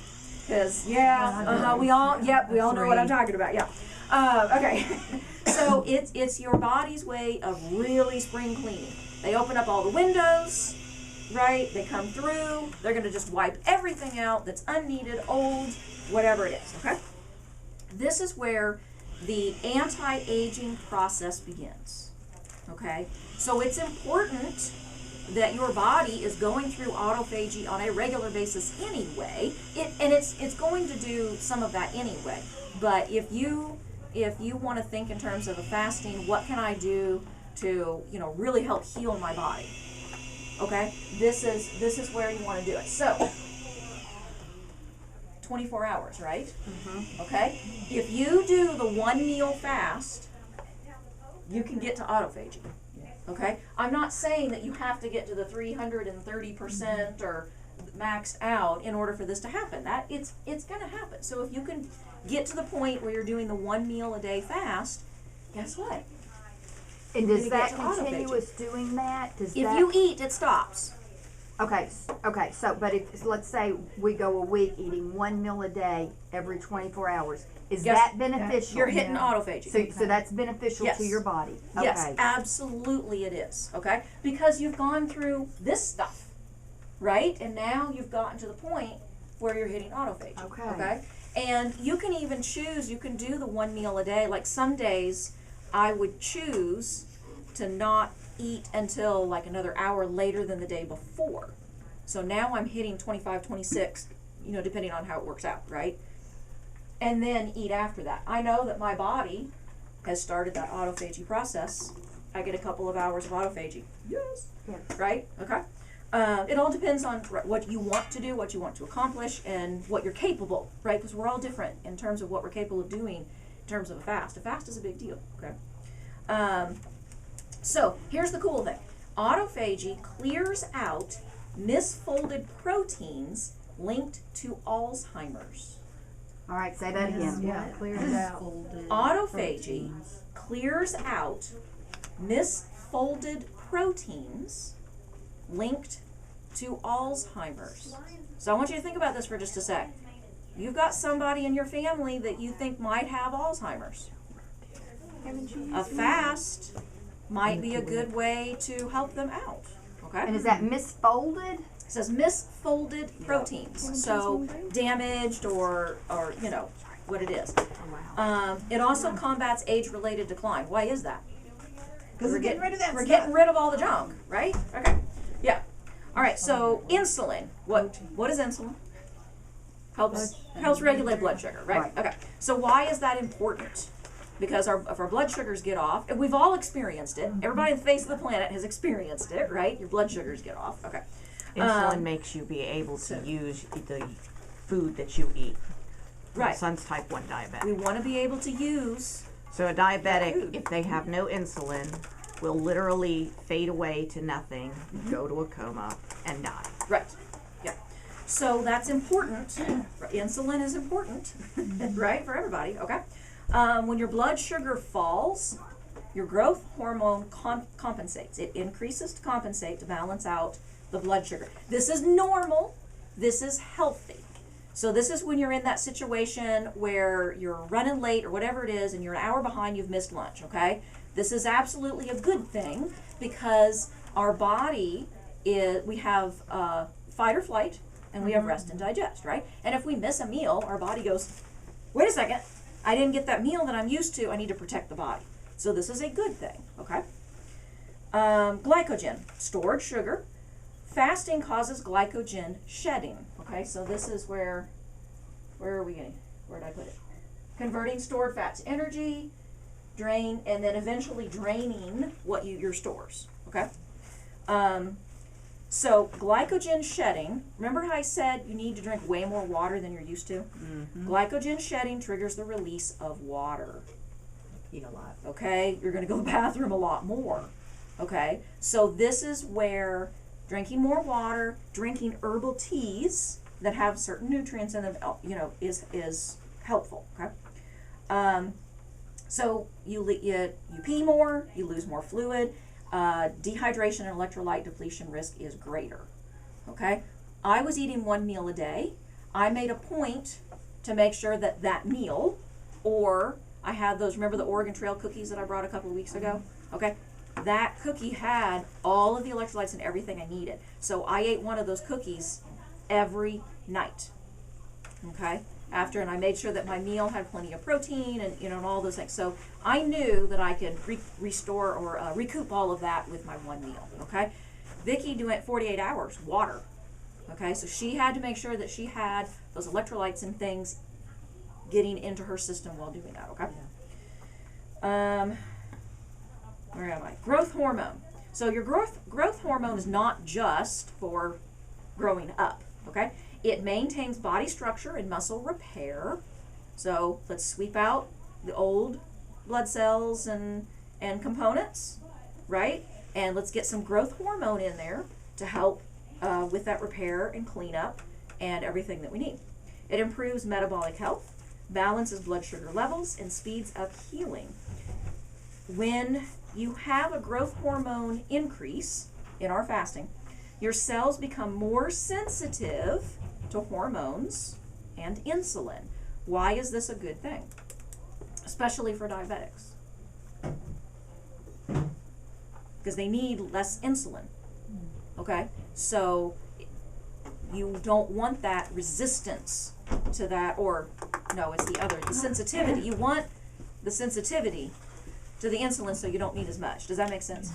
Because we all know what I'm talking about. Yeah. Okay. So it's your body's way of really spring cleaning. They open up all the windows, right? They come through. They're going to just wipe everything out that's unneeded, old, whatever it is, okay? This is where the anti-aging process begins, okay? So it's important that your body is going through autophagy on a regular basis anyway. It's going to do some of that anyway. But if you want to think in terms of a fasting, what can I do to, really help heal my body? Okay? This is where you want to do it. So 24 hours, right? Mm-hmm. Okay? If you do the 1 meal fast, you can get to autophagy. Okay? I'm not saying that you have to get to the 330% or maxed out in order for this to happen. It's going to happen. So if you can get to the point where you're doing the 1 meal a day fast, guess what? And You're does gonna that get to autophagy. continue us doing that? If you eat, it stops. Okay, so, but if, let's say we go a week eating 1 meal a day every 24 hours, is Yes. that beneficial? You're hitting autophagy. So that's beneficial Yes. to your body? Okay. Yes, absolutely it is, okay? Because you've gone through this stuff, right? And now you've gotten to the point where you're hitting autophagy, okay? And you can even choose, you can do the 1 meal a day. Like some days, I would choose to not eat until like another hour later than the day before. So now I'm hitting 25, 26, depending on how it works out, right? And then eat after that. I know that my body has started that autophagy process. I get a couple of hours of autophagy. Yes. Yeah. Right? Okay. It all depends on what you want to do, what you want to accomplish, and what you're capable, right? Because we're all different in terms of what we're capable of doing in terms of a fast. A fast is a big deal, okay? So here's the cool thing. Autophagy clears out misfolded proteins linked to Alzheimer's. All right, say that again. Yeah, clears it out. Autophagy clears out misfolded proteins linked to Alzheimer's. So I want you to think about this for just a sec. You've got somebody in your family that you think might have Alzheimer's. A fast might be a good way to help them out. Okay? And is that misfolded? It says misfolded proteins. So damaged or what it is. It also combats age-related decline. Why is that? Because we're getting rid of that We're stuff. getting rid of all the junk, right? Okay. Yeah. All right. So insulin. What is insulin? Helps regulate blood sugar, right? Okay. So why is that important? Because if our blood sugars get off, and we've all experienced it. Everybody on the face of the planet has experienced it, right? Your blood sugars get off. Okay. Insulin makes you be able to use the food that you eat. My Right. son's type 1 diabetic. We want to be able to use. So a diabetic, food. if they have no insulin, will literally fade away to nothing, Mm-hmm. go to a coma, and die. Right. Yeah. So that's important. Insulin is important, right, for everybody. Okay. When your blood sugar falls, your growth hormone compensates. It increases to compensate to balance out the blood sugar. This is normal. This is healthy. So this is when you're in that situation where you're running late or whatever it is and you're an hour behind, you've missed lunch, okay? This is absolutely a good thing because our body we have fight or flight and we have rest and digest, right? And if we miss a meal, our body goes, wait a second, I didn't get that meal that I'm used to. I need to protect the body. So this is a good thing, okay? Glycogen, stored sugar. Fasting causes glycogen shedding, okay? So this is where are we getting? Where did I put it? Converting stored fat to energy, drain, and then eventually draining your stores, okay? So glycogen shedding, remember how I said you need to drink way more water than you're used to? Mm-hmm. Glycogen shedding triggers the release of water. Eat a lot. Okay, you're going to go to the bathroom a lot more. Okay, so this is where drinking more water, drinking herbal teas that have certain nutrients in them, is helpful. Okay, so you pee more, you lose more fluid. Dehydration and electrolyte depletion risk is greater. Okay, I was eating 1 meal a day. I made a point to make sure that meal, or I had those, remember the Oregon Trail cookies that I brought a couple of weeks ago? Okay, that cookie had all of the electrolytes and everything I needed. So I ate one of those cookies every night, okay? After, and I made sure that my meal had plenty of protein and, you know, and all those things. So I knew that I could restore or recoup all of that with my one meal, okay? Vicky doing 48 hours, water, okay? So she had to make sure that she had those electrolytes and things getting into her system while doing that, okay? Where am I? Growth hormone. So your growth hormone is not just for growing up, okay? It maintains body structure and muscle repair. So let's sweep out the old blood cells and components, right? And let's get some growth hormone in there to help with that repair and cleanup and everything that we need. It improves metabolic health, balances blood sugar levels, and speeds up healing. When you have a growth hormone increase in our fasting, your cells become more sensitive to hormones and insulin. Why is this a good thing? Especially for diabetics. Because they need less insulin. Okay? So you don't want that resistance to that, or no, it's the other, the sensitivity. You want the sensitivity to the insulin so you don't need as much. Does that make sense?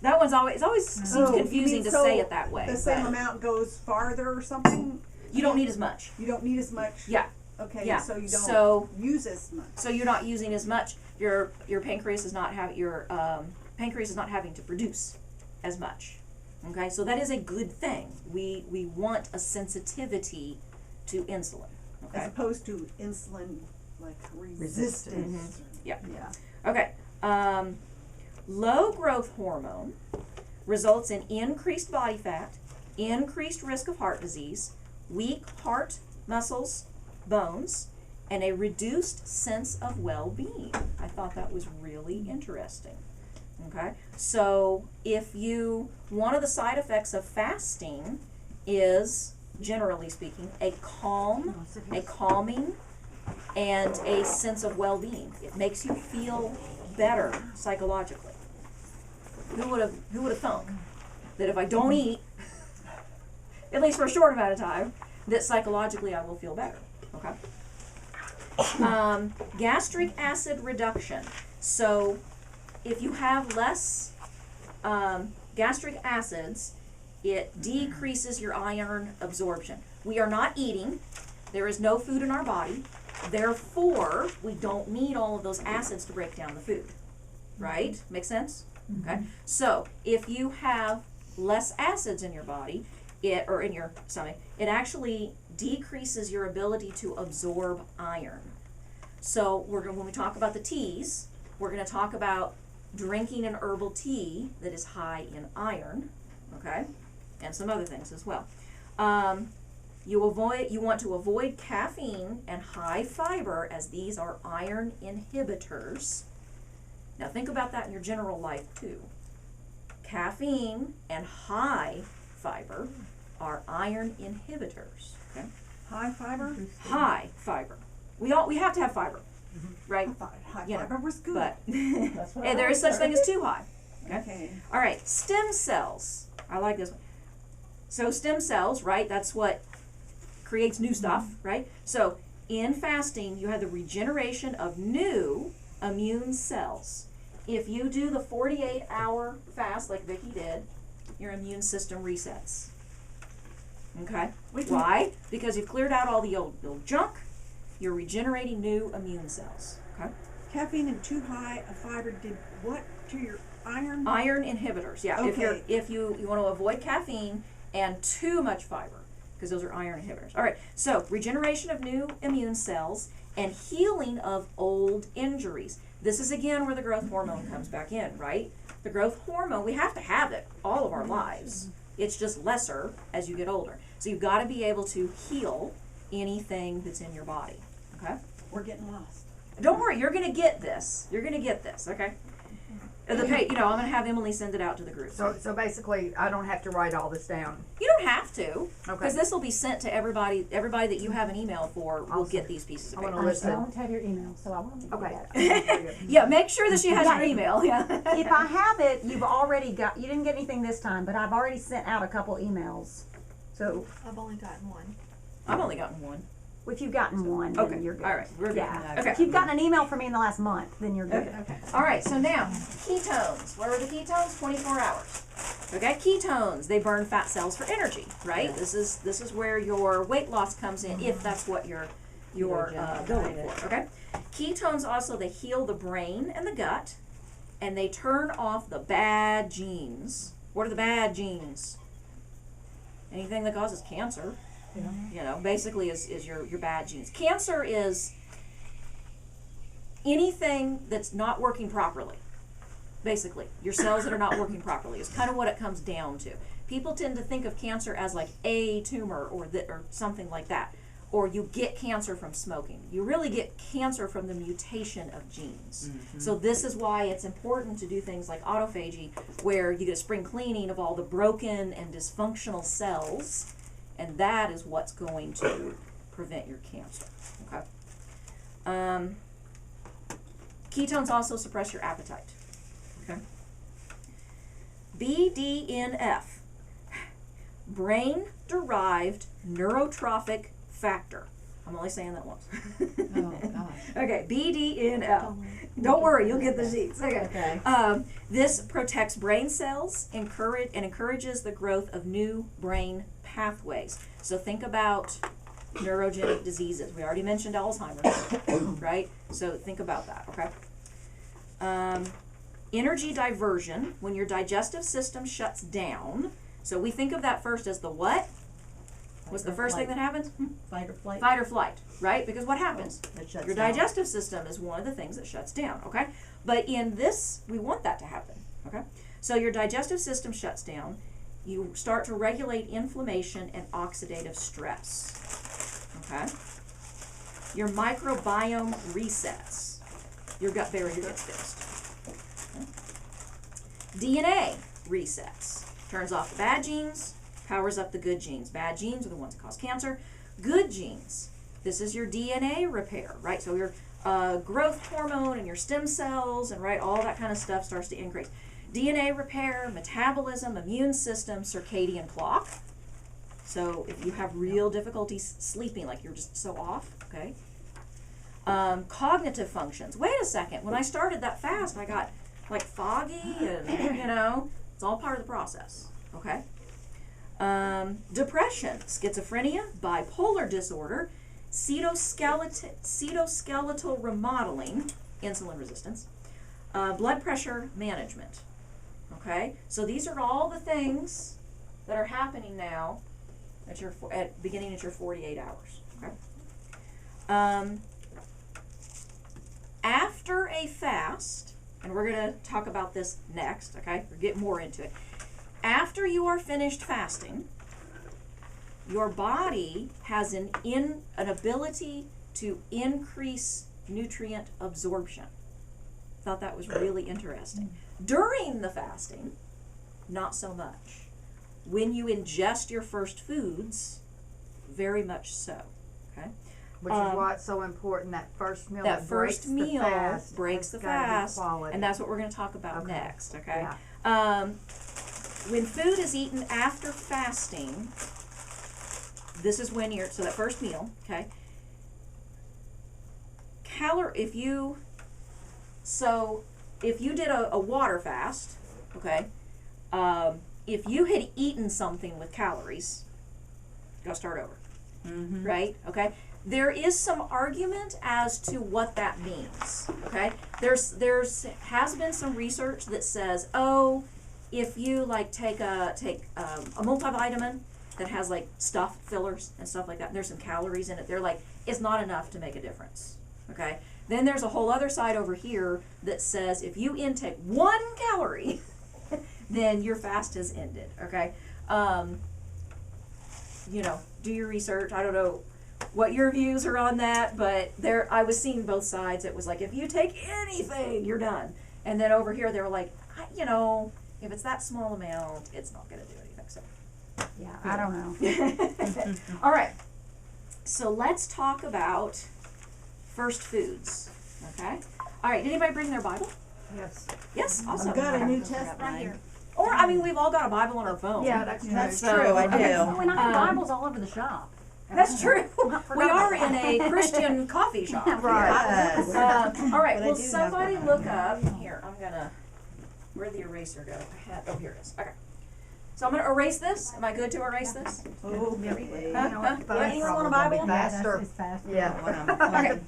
That one's always seems confusing to say it that way. The same amount goes farther or something? You don't need as much. You don't need as much? Yeah. Okay, Yeah. so you don't So- use as much. So you're not using as much. Your pancreas is not pancreas is not having to produce as much. Okay, so that is a good thing. We want a sensitivity to insulin. Okay. As opposed to insulin, like resistance. Yeah. Yeah. Okay. Low growth hormone results in increased body fat, increased risk of heart disease, weak heart muscles, bones, and a reduced sense of well-being. I thought that was really interesting. Okay, so one of the side effects of fasting is, generally speaking, a calming, and a sense of well-being. It makes you feel better psychologically. Who would have thunk that if I don't eat, at least for a short amount of time, that psychologically I will feel better? Okay. Gastric acid reduction. So if you have less gastric acids, it decreases your iron absorption. We are not eating. There is no food in our body. Therefore, we don't need all of those acids to break down the food. Right? Make sense? Okay. So if you have less acids in your body, or in your stomach, it actually decreases your ability to absorb iron. So when we talk about the teas, we're going to talk about drinking an herbal tea that is high in iron, okay, and some other things as well. You want to avoid caffeine and high fiber, as these are iron inhibitors. Now think about that in your general life too. Caffeine and high fiber are iron inhibitors. Okay. High fiber? High fiber. We have to have fiber, right? I thought high You know, fiber was good. But That's what and there is such thing as too high. Okay. All right, stem cells. I like this one. So stem cells, right? That's what creates new stuff, right? So in fasting, you have the regeneration of new immune cells. If you do the 48-hour fast like Vicky did, your immune system resets. Okay? Why? Because you've cleared out all the old junk. You're regenerating new immune cells. Okay? Caffeine and too high a fiber did what to your iron? Iron inhibitors, yeah. Okay. If you want to avoid caffeine and too much fiber, because those are iron inhibitors. All right, so regeneration of new immune cells and healing of old injuries. This is again where the growth hormone comes back in, right? The growth hormone, we have to have it all of our lives. It's just lesser as you get older. So you've got to be able to heal anything that's in your body, okay? We're getting lost. Don't worry, you're going to get this. You're going to get this, okay? The page, you know, I'm gonna have Emily send it out to the group. So basically, I don't have to write all this down. You don't have to, Okay. because this will be sent to everybody. Everybody that you have an email for will Awesome. get these pieces of I wanna paper. listen. I don't have your email, so I won't. Okay. Yeah, make sure that she has your email. Yeah. If I have it, you've already got, you didn't get anything this time, but I've already sent out a couple emails. So I've only gotten one. I've only gotten one. if you've gotten one, Okay. then you're good. All right. We're good. Yeah. Okay. If you've gotten an email from me in the last month, then you're good. Okay. All right, so now, ketones. Where are the ketones? 24 hours. Okay, ketones, they burn fat cells for energy, right? This is where your weight loss comes in, if that's what you're going for, okay? Ketones also, they heal the brain and the gut, and they turn off the bad genes. What are the bad genes? Anything that causes cancer, you know, basically is your bad genes. Cancer is anything that's not working properly. Basically, your cells that are not working properly is kind of what it comes down to. People tend to think of cancer as like a tumor or something like that, or you get cancer from smoking. You really get cancer from the mutation of genes. So this is why it's important to do things like autophagy, where you get a spring cleaning of all the broken and dysfunctional cells, and that is what's going to prevent your cancer. Okay. Ketones also suppress your appetite. Okay. BDNF, brain-derived neurotrophic factor. I'm only saying that once. Oh, gosh. Okay, BDNF. Don't worry, you'll get the sheets. Okay. This protects brain cells, encourages the growth of new brain pathways. So think about neurogenic diseases. We already mentioned Alzheimer's, right? So think about that, okay? Energy diversion, when your digestive system shuts down. So we think of that first as the what? What's the first thing that happens? Fight or flight. Fight or flight, right? Because what happens? It shuts Your down. digestive system is one of the things that shuts down, okay? But in this, we want that to happen, okay? So your digestive system shuts down. You start to regulate inflammation and oxidative stress, okay? Your microbiome resets. Your gut barrier gets fixed. Okay? DNA resets. Turns off the bad genes, powers up the good genes. Bad genes are the ones that cause cancer. Good genes, this is your DNA repair, right? So your growth hormone and your stem cells and right, all that kind of stuff starts to increase. DNA repair, metabolism, immune system, circadian clock. So if you have real difficulties sleeping, like you're just so off, okay? Cognitive functions. Wait a second, when I started that fast, I got like foggy and, you know, it's all part of the process, okay? Depression, schizophrenia, bipolar disorder, cytoskeletal remodeling, insulin resistance, blood pressure management. Okay, so these are all the things that are happening now beginning at your 48 hours. Okay. After a fast, and we're going to talk about this next. Okay, we'll get more into it. After you are finished fasting, your body has an ability to increase nutrient absorption. Thought that was really interesting. During the fasting, not so much. When you ingest your first foods, very much so. Okay. Which is why it's so important, that first meal. That breaks first meal the fast. breaks It's the gotta be fast, quality. and that's what we're going to talk about Okay. next. Okay. Yeah. When food is eaten after fasting, this is when so that first meal, okay. If you did a water fast, okay, if you had eaten something with calories, gotta start over, right? Okay. There is some argument as to what that means. Okay. There's has been some research that says, oh, if you like take a multivitamin that has like stuff, fillers and stuff like that, and there's some calories in it, they're like, it's not enough to make a difference. Okay. Then there's a whole other side over here that says if you intake 1 calorie, then your fast has ended. Okay. You know, do your research. I don't know what your views are on that, but I was seeing both sides. It was like, if you take anything, you're done. And then over here, they were like, you know, if it's that small amount, it's not gonna do anything, so. Yeah, I don't know. All right, so let's talk about first foods, okay? All right, did anybody bring their Bible? Yes. Yes, awesome. I've got a Okay. New Testament right here. Or, I mean, we've all got a Bible on our phone. Yeah, that's true. That's So- true, I do. okay. Oh, and I have Bibles all over the shop. That's true. Forgot We are about in a Christian coffee shop. Right. Yes. All right, Well, they will do have somebody one. look up, here, I'm gonna, where'd the eraser go? I had, oh, here it is, okay. So I'm gonna erase this, am I good to erase this? Oh, Anyone want a Bible? Faster. Yeah. Okay.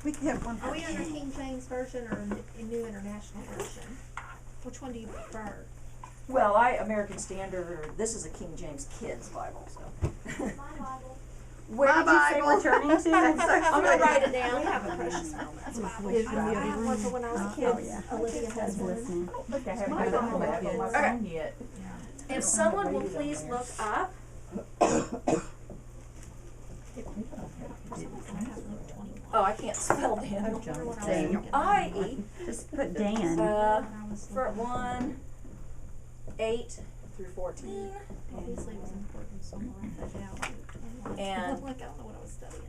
We can have one. Are we under King James Version or a New International Version? Which one do you prefer? Well, American Standard, this is a King James Kids Bible, so. Where did you say we're turning to? I'm gonna write it down. We have a precious moments Bible. I have one for when I was a kid. Olivia has one. Look, I haven't got it on my phone yet. If someone will please look up, oh, I can't spell Daniel. Daniel. I-E, Just put Dan. for 1, 8 through 14, Obviously it was important, so I'm gonna write that down. and Like, I don't know what I was studying.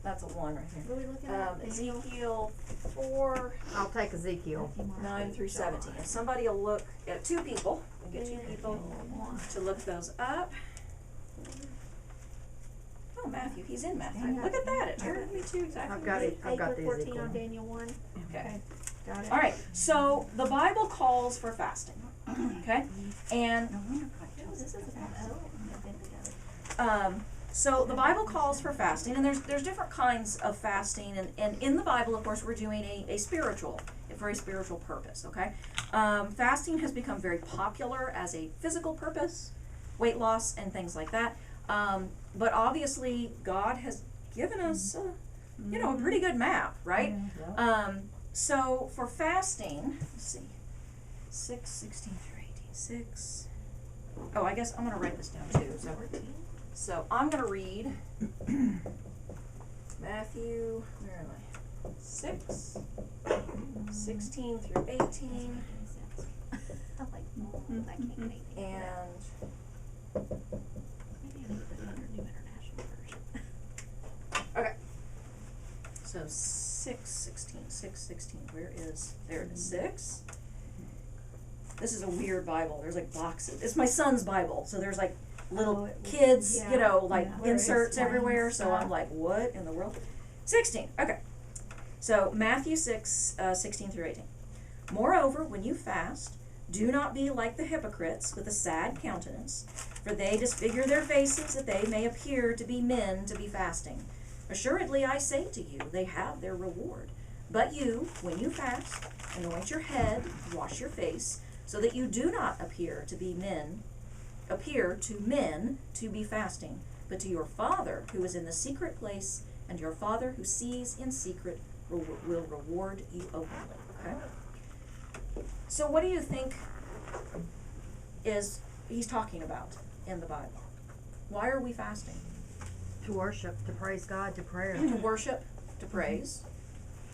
that's a 1 right What are we looking there. at? Daniel? Ezekiel 4, I'll take Ezekiel. 9 through 17. If somebody will look at 2 people, we get 2 people to look those up. Oh, Matthew, he's in Matthew. Look at that, it turned me to exactly. I've got it. I've 8 got through the 14 Ezekiel. on Daniel 1. Okay. Got it. All right, so the Bible calls for fasting, okay? And so the Bible calls for fasting, and there's different kinds of fasting, and in the Bible, of course, we're doing a very spiritual purpose, okay? Fasting has become very popular as a physical purpose, weight loss and things like that. But obviously, God has given us, a pretty good map, right? So for fasting, let's see, 6, 16 through 18, 6. Oh, I guess I'm gonna write this down too. So I'm gonna read Matthew, where am I? 6, 16 through 18, I like that can't be anything. and Maybe I need to put it under New International Version. okay. So 6, 16, where is, there it is, 6. This is a weird Bible, there's like boxes, it's my son's Bible, so there's like little kids, inserts everywhere, so I'm like, what in the world? 16, okay. So Matthew 6, 16 through 18. Moreover, when you fast, do not be like the hypocrites with a sad countenance, for they disfigure their faces that they may appear to be men to be fasting. Assuredly, I say to you, they have their reward. But you, when you fast, anoint your head, wash your face, so that you do not appear to men to be fasting, but to your Father who is in the secret place, and your Father who sees in secret will reward you openly. Okay? So what do you think he's talking about in the Bible? Why are we fasting? To worship, to praise God, to prayer. To worship, to praise.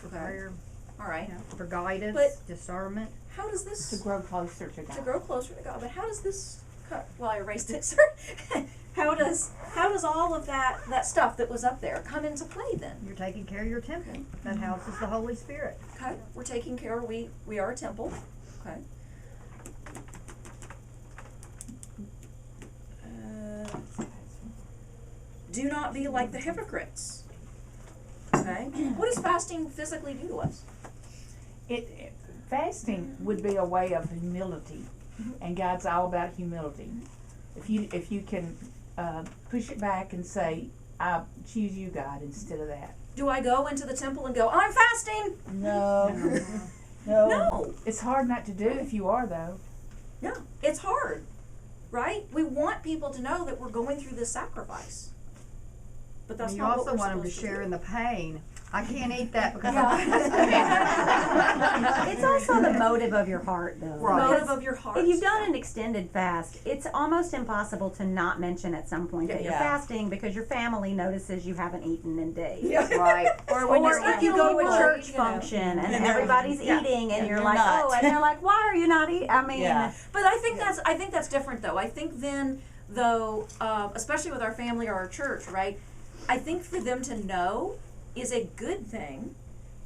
Okay. Prayer, All right. for guidance, But- discernment. How does this To grow closer to to God. grow closer to God? But how does this cut? Well, I erased it. Sorry. how does all of that stuff that was up there come into play then? You're taking care of your temple. That houses the Holy Spirit. Okay, we're taking care. We are a temple. Okay. Do not be like the hypocrites. Okay. What does fasting physically do to us? Fasting would be a way of humility, and God's all about humility. If you can push it back and say, I choose you, God, instead of that. Do I go into the temple and go, I'm fasting? No. No. It's hard not to do if you are, though. No, it's hard, right? We want people to know that we're going through this sacrifice, but that's You not also what we're want them to supposed share do. in the pain I can't eat that because It's also the motive of your heart, though. Right. Motive Because of your heart. if you've done an extended fast, it's almost impossible to not mention at some point that you're Yeah. fasting because your family notices you haven't eaten in days. right. Or when Or if you go to a like, church you know. function and And they're- everybody's yeah. eating and And you're you're like, not. oh, and they're like, why are you not eating? I mean, Yeah. But I think that's different though. I think then though, especially with our family or our church, right? I think for them to know is a good thing,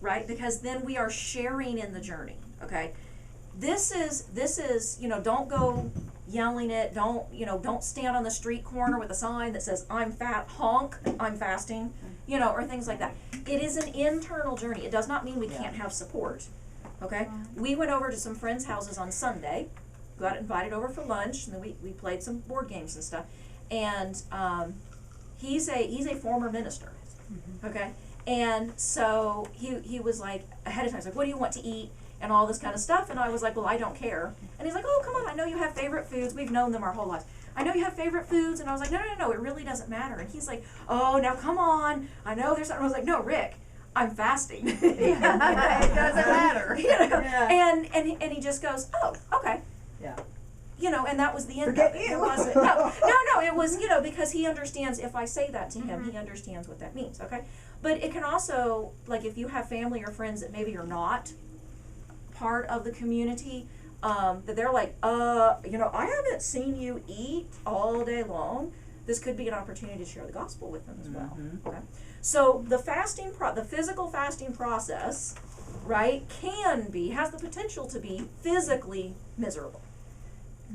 right? Because then we are sharing in the journey. Okay, this is don't go yelling it. Don't stand on the street corner with a sign that says I'm fat, honk, I'm fasting, or things like that. It is an internal journey. It does not mean we can't have support. Okay, we went over to some friends' houses on Sunday, got invited over for lunch, and then we played some board games and stuff. And he's a former minister. Okay, and so he was like ahead of time. He's like, "What do you want to eat?" and all this kind of stuff. And I was like, "Well, I don't care." And he's like, "Oh, come on! I know you have favorite foods. We've known them our whole lives. I know you have favorite foods." And I was like, "No, it really doesn't matter." And he's like, "Oh, now come on! I know there's something." I was like, "No, Rick, I'm fasting." It doesn't matter. And he just goes, "Oh, okay." Yeah. And that was the end Forget of it. you. It wasn't, no, it was, because he understands, if I say that to him, he understands what that means, okay? But it can also, like, if you have family or friends that maybe are not part of the community, that they're like, I haven't seen you eat all day long. This could be an opportunity to share the gospel with them as well, okay? So the the physical fasting process, right, has the potential to be physically miserable.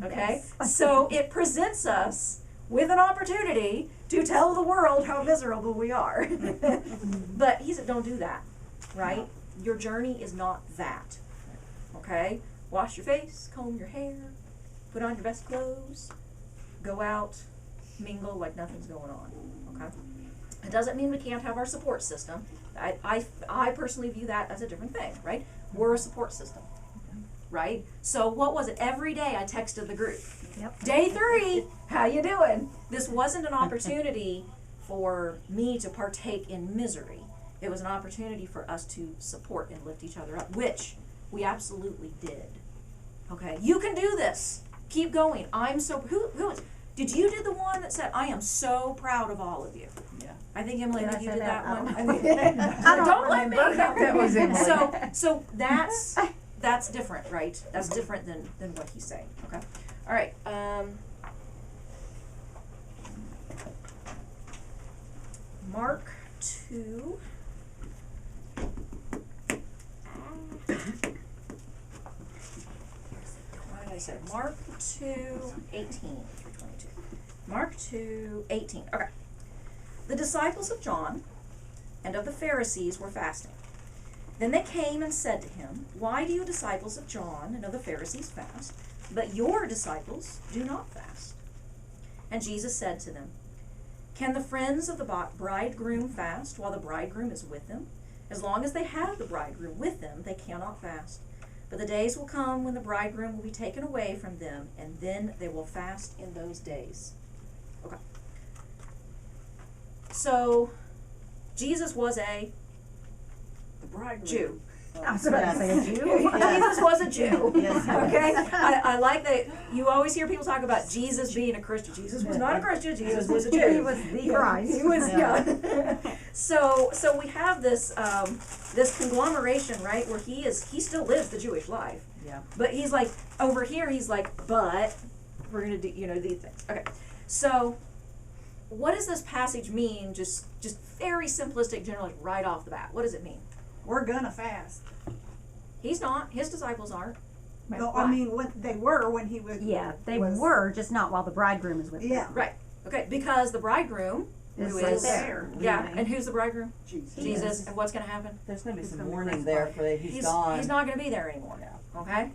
Okay, so it presents us with an opportunity to tell the world how miserable we are. But he said, don't do that, right? Your journey is not that. Okay, wash your face, comb your hair, put on your best clothes, go out, mingle like nothing's going on. Okay, it doesn't mean we can't have our support system. I personally view that as a different thing, right? We're a support system. Right? So what was it? Every day I texted the group. Yep. Day 3, how you doing? This wasn't an opportunity for me to partake in misery. It was an opportunity for us to support and lift each other up, which we absolutely did. Okay, you can do this. Keep going. Did you do the one that said, I am so proud of all of you? Yeah. I think Emily, Did I I think you say did that? that I one. don't Don't let me. That was Emily. So that's different, right? That's different than what he's saying. Okay. All right. Mark 2. What did I say? Mark 2:18 through 22. Mark 2:18. Okay. The disciples of John and of the Pharisees were fasting. Then they came and said to him, Why do you disciples of John and of the Pharisees fast, but your disciples do not fast? And Jesus said to them, Can the friends of the bridegroom fast while the bridegroom is with them? As long as they have the bridegroom with them, they cannot fast. But the days will come when the bridegroom will be taken away from them, and then they will fast in those days. Okay. So, Jesus was the bridegroom. Jew. I was about to say a Jew. Jesus was a Jew. Yes, he was. Okay? I like that you always hear people talk about Jesus being a Christian. Jesus was not a Christian, Jesus was a Jew. He was the Christ. He was, So we have this this conglomeration, right, where he still lives the Jewish life. Yeah. But he's like, over here he's like, but we're gonna do these things. Okay. So what does this passage mean, just very simplistic, generally, right off the bat? What does it mean? We're gonna fast. He's not. His disciples aren't. No, I mean when he was. Yeah, they was- were, just not while the bridegroom is with them. Yeah. Right. Okay. Because the bridegroom, Is who right is there. Yeah. And who's the bridegroom? Jesus. Jesus. And what's going to happen? There's gonna be He's some gonna be mourning left there behind. for he's gone. He's not going to be there anymore. Yeah. Okay.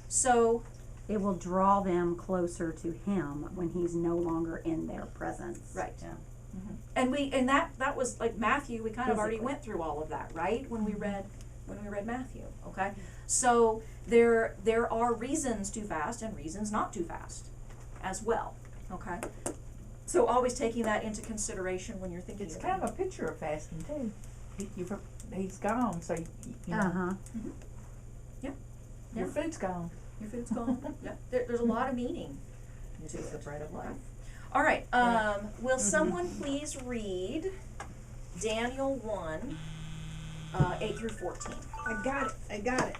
So It will draw them closer to him when he's no longer in their presence. right. Yeah. And that was like Matthew. We kind of already Physically. went through all of that, right? When we read Matthew. Okay. So there are reasons to fast and reasons not to fast, as well. Okay. So always taking that into consideration when you're thinking. It's about kind of a picture of fasting too. he's gone, so you know, Uh-huh. your food's gone. Your food's gone. Yeah. There's a lot of meaning to It's the it. bread of life. All right. Will someone please read Daniel 1, 8 through 14? I got it.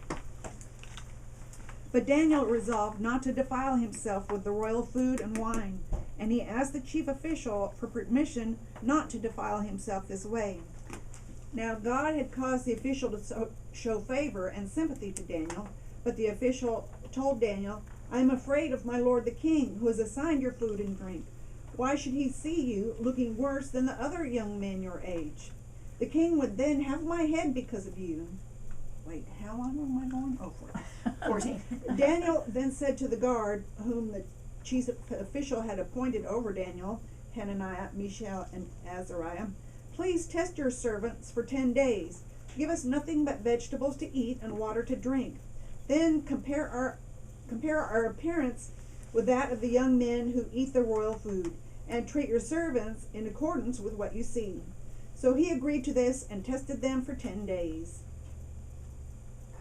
But Daniel resolved not to defile himself with the royal food and wine, and he asked the chief official for permission not to defile himself this way. Now God had caused the official to show favor and sympathy to Daniel, but the official told Daniel, "I am afraid of my lord the king, who has assigned your food and drink. Why should he see you looking worse than the other young men your age? The king would then have my head because of you." Wait, how long am I going? Oh, 14. Daniel then said to the guard, whom the chief official had appointed over Daniel, Hananiah, Mishael, and Azariah, "Please test your servants for 10 days. Give us nothing but vegetables to eat and water to drink. Then compare our appearance with that of the young men who eat the royal food, and treat your servants in accordance with what you see." So he agreed to this and tested them for 10 days.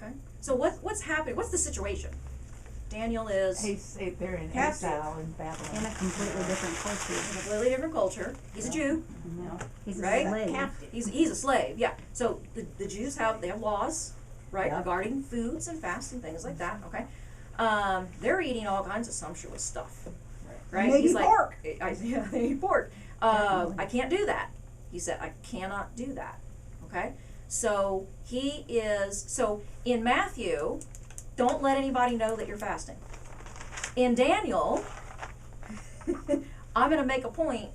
Okay. So what's happening? What's the situation? Daniel is They're in Captive. exile in Babylon. In a completely different culture. in a completely different culture. He's a Jew, He's a right? slave. He's a slave. Yeah. So the Jews have laws, right, Yeah. regarding foods and fasts and things like that. Okay. They're eating all kinds of sumptuous stuff, right? Maybe He's like, pork. Yeah, they eat pork. I can't do that. He said, I cannot do that. Okay. So so in Matthew, don't let anybody know that you're fasting. In Daniel, I'm going to make a point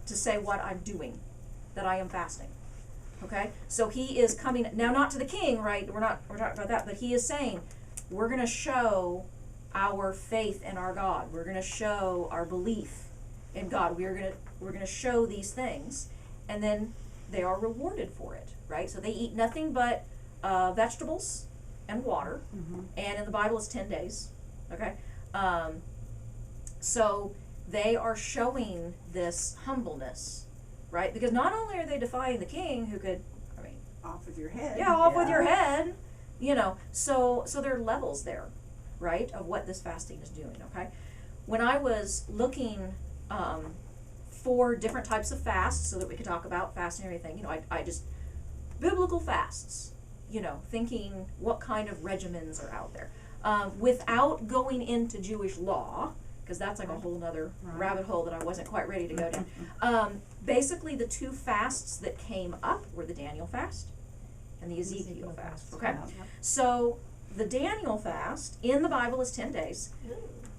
to say what I'm doing, that I am fasting. Okay? So he is coming, now not to the king, right? We're talking about that, but he is saying, we're going to show our faith in our God. We're going to show our belief in God. We're going to show these things, and then they are rewarded for it, right? So they eat nothing but vegetables and water, and in the Bible it's 10 days, okay? So they are showing this humbleness, right? Because not only are they defying the king, who could, Off with your head. yeah, off with your head, so there are levels there, right, of what this fasting is doing, okay? When I was looking for different types of fasts so that we could talk about fasting and everything, I just, biblical fasts, thinking what kind of regimens are out there, without going into Jewish law, because that's like a whole nother rabbit hole that I wasn't quite ready to go down. Basically, the two fasts that came up were the Daniel fast and the Ezekiel fast, okay? So the Daniel fast in the Bible is 10 days.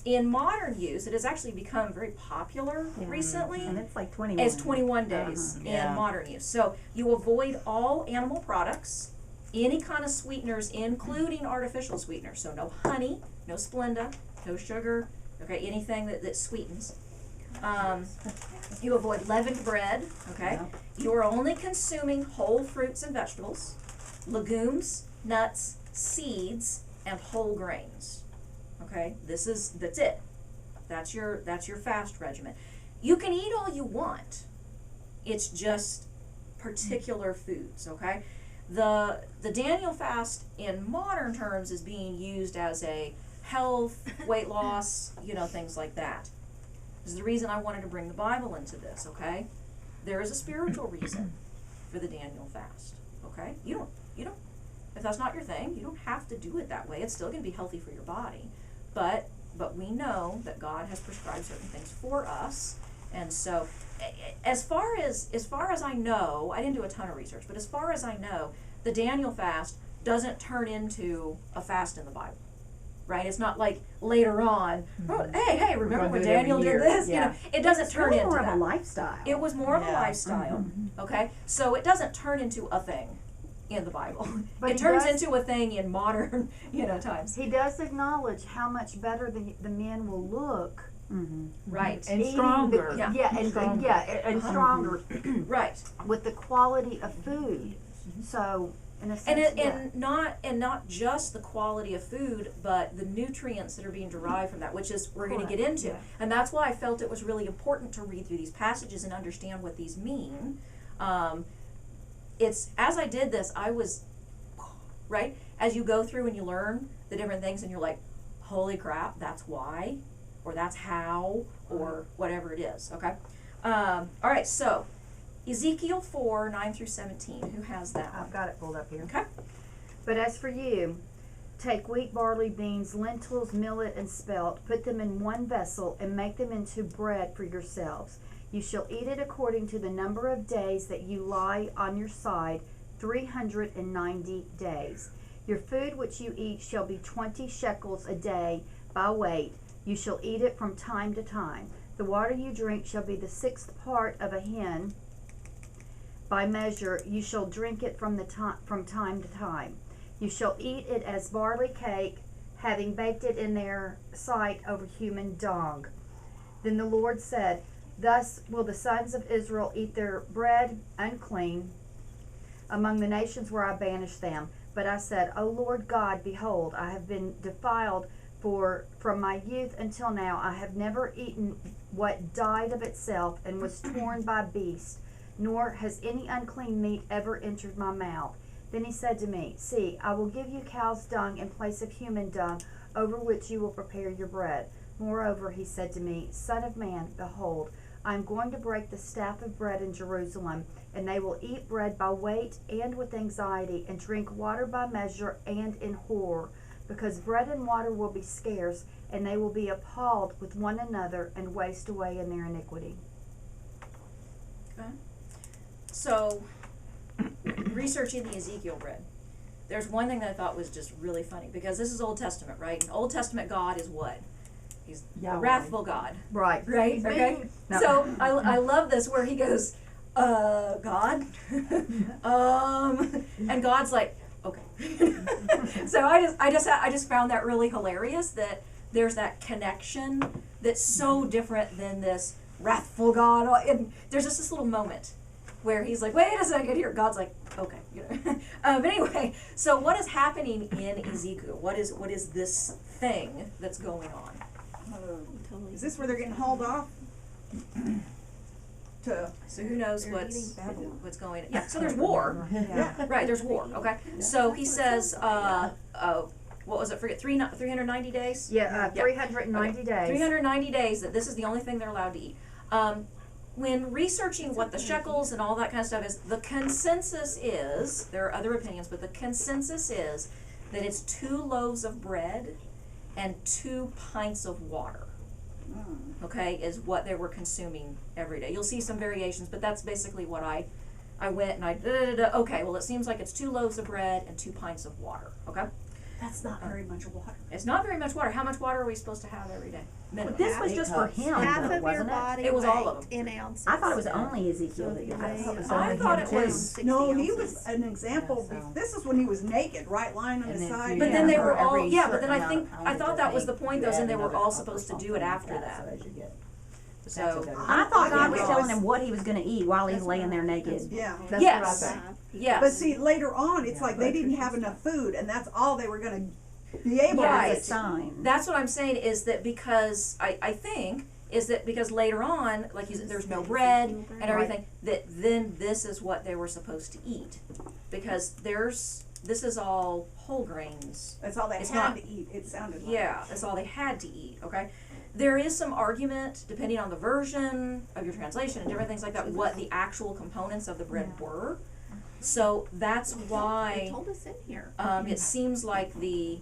In modern use, it has actually become very popular recently. And it's like 21. It's 21 days in modern use. So you avoid all animal products, any kind of sweeteners, including artificial sweeteners. So no honey, no Splenda, no sugar, okay, anything that sweetens. You avoid leavened bread, okay? You are only consuming whole fruits and vegetables, legumes, nuts, seeds, and whole grains. Okay, that's it. That's your fast regimen. You can eat all you want. It's just particular foods, okay? The Daniel fast in modern terms is being used as a health, weight loss, things like that. This is the reason I wanted to bring the Bible into this, okay? There is a spiritual reason for the Daniel fast, okay? You don't, if that's not your thing, you don't have to do it that way. It's still going to be healthy for your body. But we know that God has prescribed certain things for us, and so as far as I know, I didn't do a ton of research, but as far as I know, the Daniel fast doesn't turn into a fast in the Bible, right? It's not like later on, hey, remember when Daniel did this? It doesn't turn into more of that. a lifestyle. It was more of a lifestyle, okay? So it doesn't turn into a thing in the Bible. But it he turns does- into a thing in modern, times. He does acknowledge how much better the men will look. Right. And eating stronger. and stronger Right. with the quality of food. So in a sense, And not just the quality of food, but the nutrients that are being derived from that, which is we're going to get into. Yeah. And that's why I felt it was really important to read through these passages and understand what these mean. it's, as I did this, I was, right? As you go through and you learn the different things and you're like, holy crap, that's why, or that's how, or whatever it is, okay? All right, so Ezekiel 4, 9 through 17, who has that one? I've got it pulled up here. Okay. But as for you, take wheat, barley, beans, lentils, millet, and spelt, put them in one vessel, and make them into bread for yourselves. You shall eat it according to the number of days that you lie on your side, 390 days. Your food which you eat shall be 20 shekels a day by weight. You shall eat it from time to time. The water you drink shall be the 6th part of a hin by measure. You shall drink it from time to time. You shall eat it as barley cake, having baked it in their sight over human dung. Then the Lord said, thus will the sons of Israel eat their bread unclean among the nations where I banished them. But I said, O Lord God, behold, I have been defiled, for from my youth until now I have never eaten what died of itself and was torn by beasts, nor has any unclean meat ever entered my mouth. Then he said to me, see, I will give you cow's dung in place of human dung, over which you will prepare your bread. Moreover, he said to me, Son of man, behold, I am going to break the staff of bread in Jerusalem, and they will eat bread by weight and with anxiety, and drink water by measure and in horror, because bread and water will be scarce, and they will be appalled with one another and waste away in their iniquity. Okay. So, researching the Ezekiel bread, there's one thing that I thought was just really funny, because this is Old Testament, right? And Old Testament God is what? He's a Yahweh. wrathful God, Right. right? Okay. No. So I love this where he goes, God, and God's like, okay. So I just found that really hilarious that there's that connection that's so different than this wrathful God. And there's just this little moment where he's like, wait a second here. God's like, okay. But anyway, so what is happening in Ezekiel? What is this thing that's going on? Is this where they're getting hauled off? So who knows what's going on? Yeah, so there's war. Yeah. Right, there's war, okay? So he says, what was it, forget, 390 days? Yeah, 390 days. 390 days, that this is the only thing they're allowed to eat. When researching what the shekels and all that kind of stuff is, the consensus is, there are other opinions, but the consensus is that it's 2 loaves of bread and 2 pints of water. Okay, is what they were consuming every day. You'll see some variations, but that's basically what I went and okay, well it seems like it's 2 loaves of bread and 2 pints of water, okay? That's not very much water. It's not very much water. How much water are we supposed to have every day? Minimum. This was just for him, Half though, of your wasn't it? body It was all of weight in ounces. I thought it was only Ezekiel that did that. I thought it was, 60 No, he ounces. was an example. Yeah, so- This is when he was naked, right, lying on And his then side. but Yeah, then they for were all, every yeah, but then I certain think, amount I of thought that was the weight, point, you though, and add they were another all cup or supposed to do something it like after that. So as you get. So, I thought God was Yeah. telling him what he was going to eat while he's laying there naked. Yeah. That's Yes. what I think. yes. But see, later on, it's Yeah, like they didn't have enough food, and that's all they were going to be able Right. to It's a sign. That's what I'm saying is that because I think is that because later on, like you said, there's no bread and everything, that then this is what they were supposed to eat, because this is all whole grains. That's all they It's had not- to eat. It sounded like. Yeah, that's all they had to eat. Okay, there is some argument depending on the version of your translation and different things like that what the actual components of the bread were. So that's They why. told us in here. It seems like the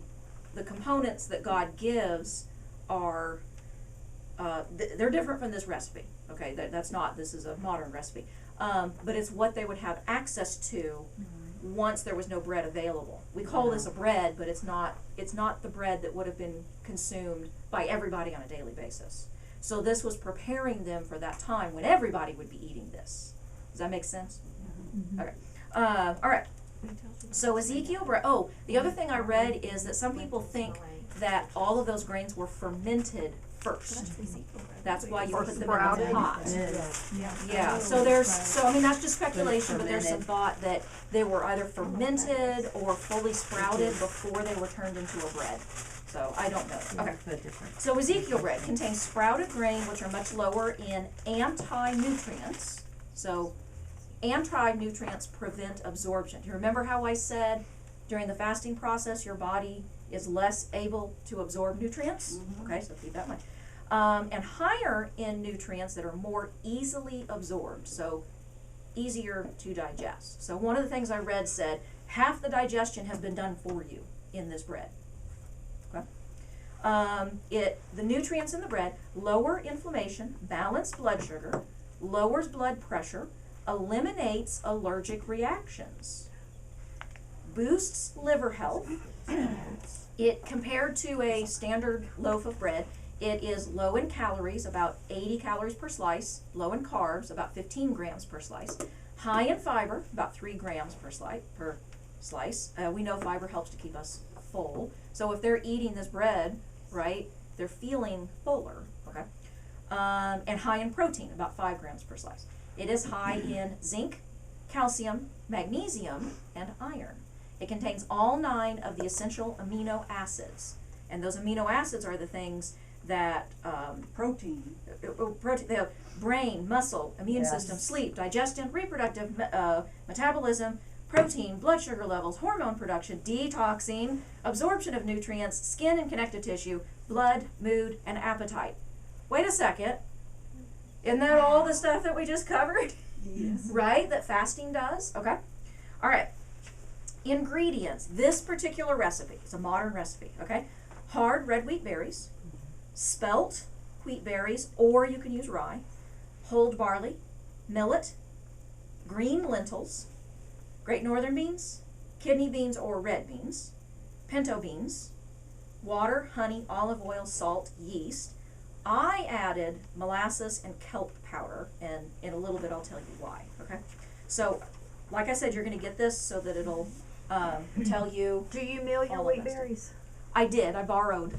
components that God gives are they're different from this recipe. Okay, that's not, this is a modern recipe, but it's what they would have access to once there was no bread available. We call this a bread, but it's not the bread that would have been consumed by everybody on a daily basis. So this was preparing them for that time when everybody would be eating this. Does that make sense? Okay. All right. So Ezekiel, the other thing I read is that some people think that all of those grains were fermented first. That's why you put them in the pot. Yeah, so I mean, that's just speculation, but there's some thought that they were either fermented or fully sprouted before they were turned into a bread. So I don't know. Okay. So Ezekiel bread contains sprouted grain, which are much lower in anti-nutrients. So Anti-nutrients prevent absorption. Do you remember how I said during the fasting process your body is less able to absorb nutrients? Okay, so keep that in mind. And higher in nutrients that are more easily absorbed, so easier to digest. So one of the things I read said half the digestion has been done for you in this bread. Okay? The nutrients in the bread lower inflammation, balance blood sugar, lowers blood pressure, eliminates allergic reactions, boosts liver health. It, compared to a standard loaf of bread, it is low in calories, about 80 calories per slice, low in carbs, about 15 grams per slice, high in fiber, about 3 grams per slice. We know fiber helps to keep us full. So if they're eating this bread, right, they're feeling fuller, okay? And high in protein, about 5 grams per slice. It is high in zinc, calcium, magnesium, and iron. It contains all 9 of the essential amino acids. And those amino acids are the things that Protein. the brain, muscle, immune system, sleep, digestion, reproductive, metabolism, protein, blood sugar levels, hormone production, detoxing, absorption of nutrients, skin and connective tissue, blood, mood, and appetite. Wait a second. Isn't that all the stuff that we just covered? Yes. Right? That fasting does? Okay. All right. Ingredients. This particular recipe is a modern recipe, okay? Hard red wheat berries, spelt wheat berries, or you can use rye, whole barley, millet, green lentils, great northern beans, kidney beans or red beans, pinto beans, water, honey, olive oil, salt, yeast. I added molasses and kelp powder, and in a little bit I'll tell you why, okay? So, like I said, you're going to get this so that it'll tell you. Do you mill your all of wheat that stuff. berries? I did. I borrowed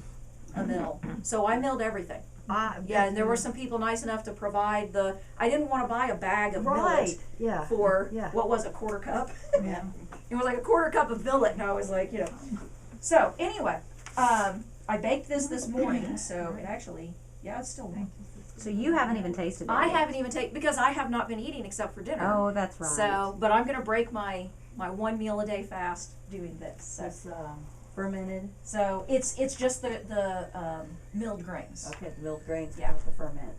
a mill. So I milled everything. Yeah, and there were some people nice enough to provide I didn't want to buy a bag of millet Yeah. for, Yeah. what was a quarter cup? Yeah. It was like a quarter cup of millet, and I was like, So, anyway, I baked this morning, so it actually, it's still warm. So you haven't even tasted it I yet. haven't even because I have not been eating except for dinner. Oh, that's right. So, but I'm going to break my 1 meal a day fast doing this. So, That's fermented. so it's just the milled grains. Okay, the milled grains Yeah. with the ferment.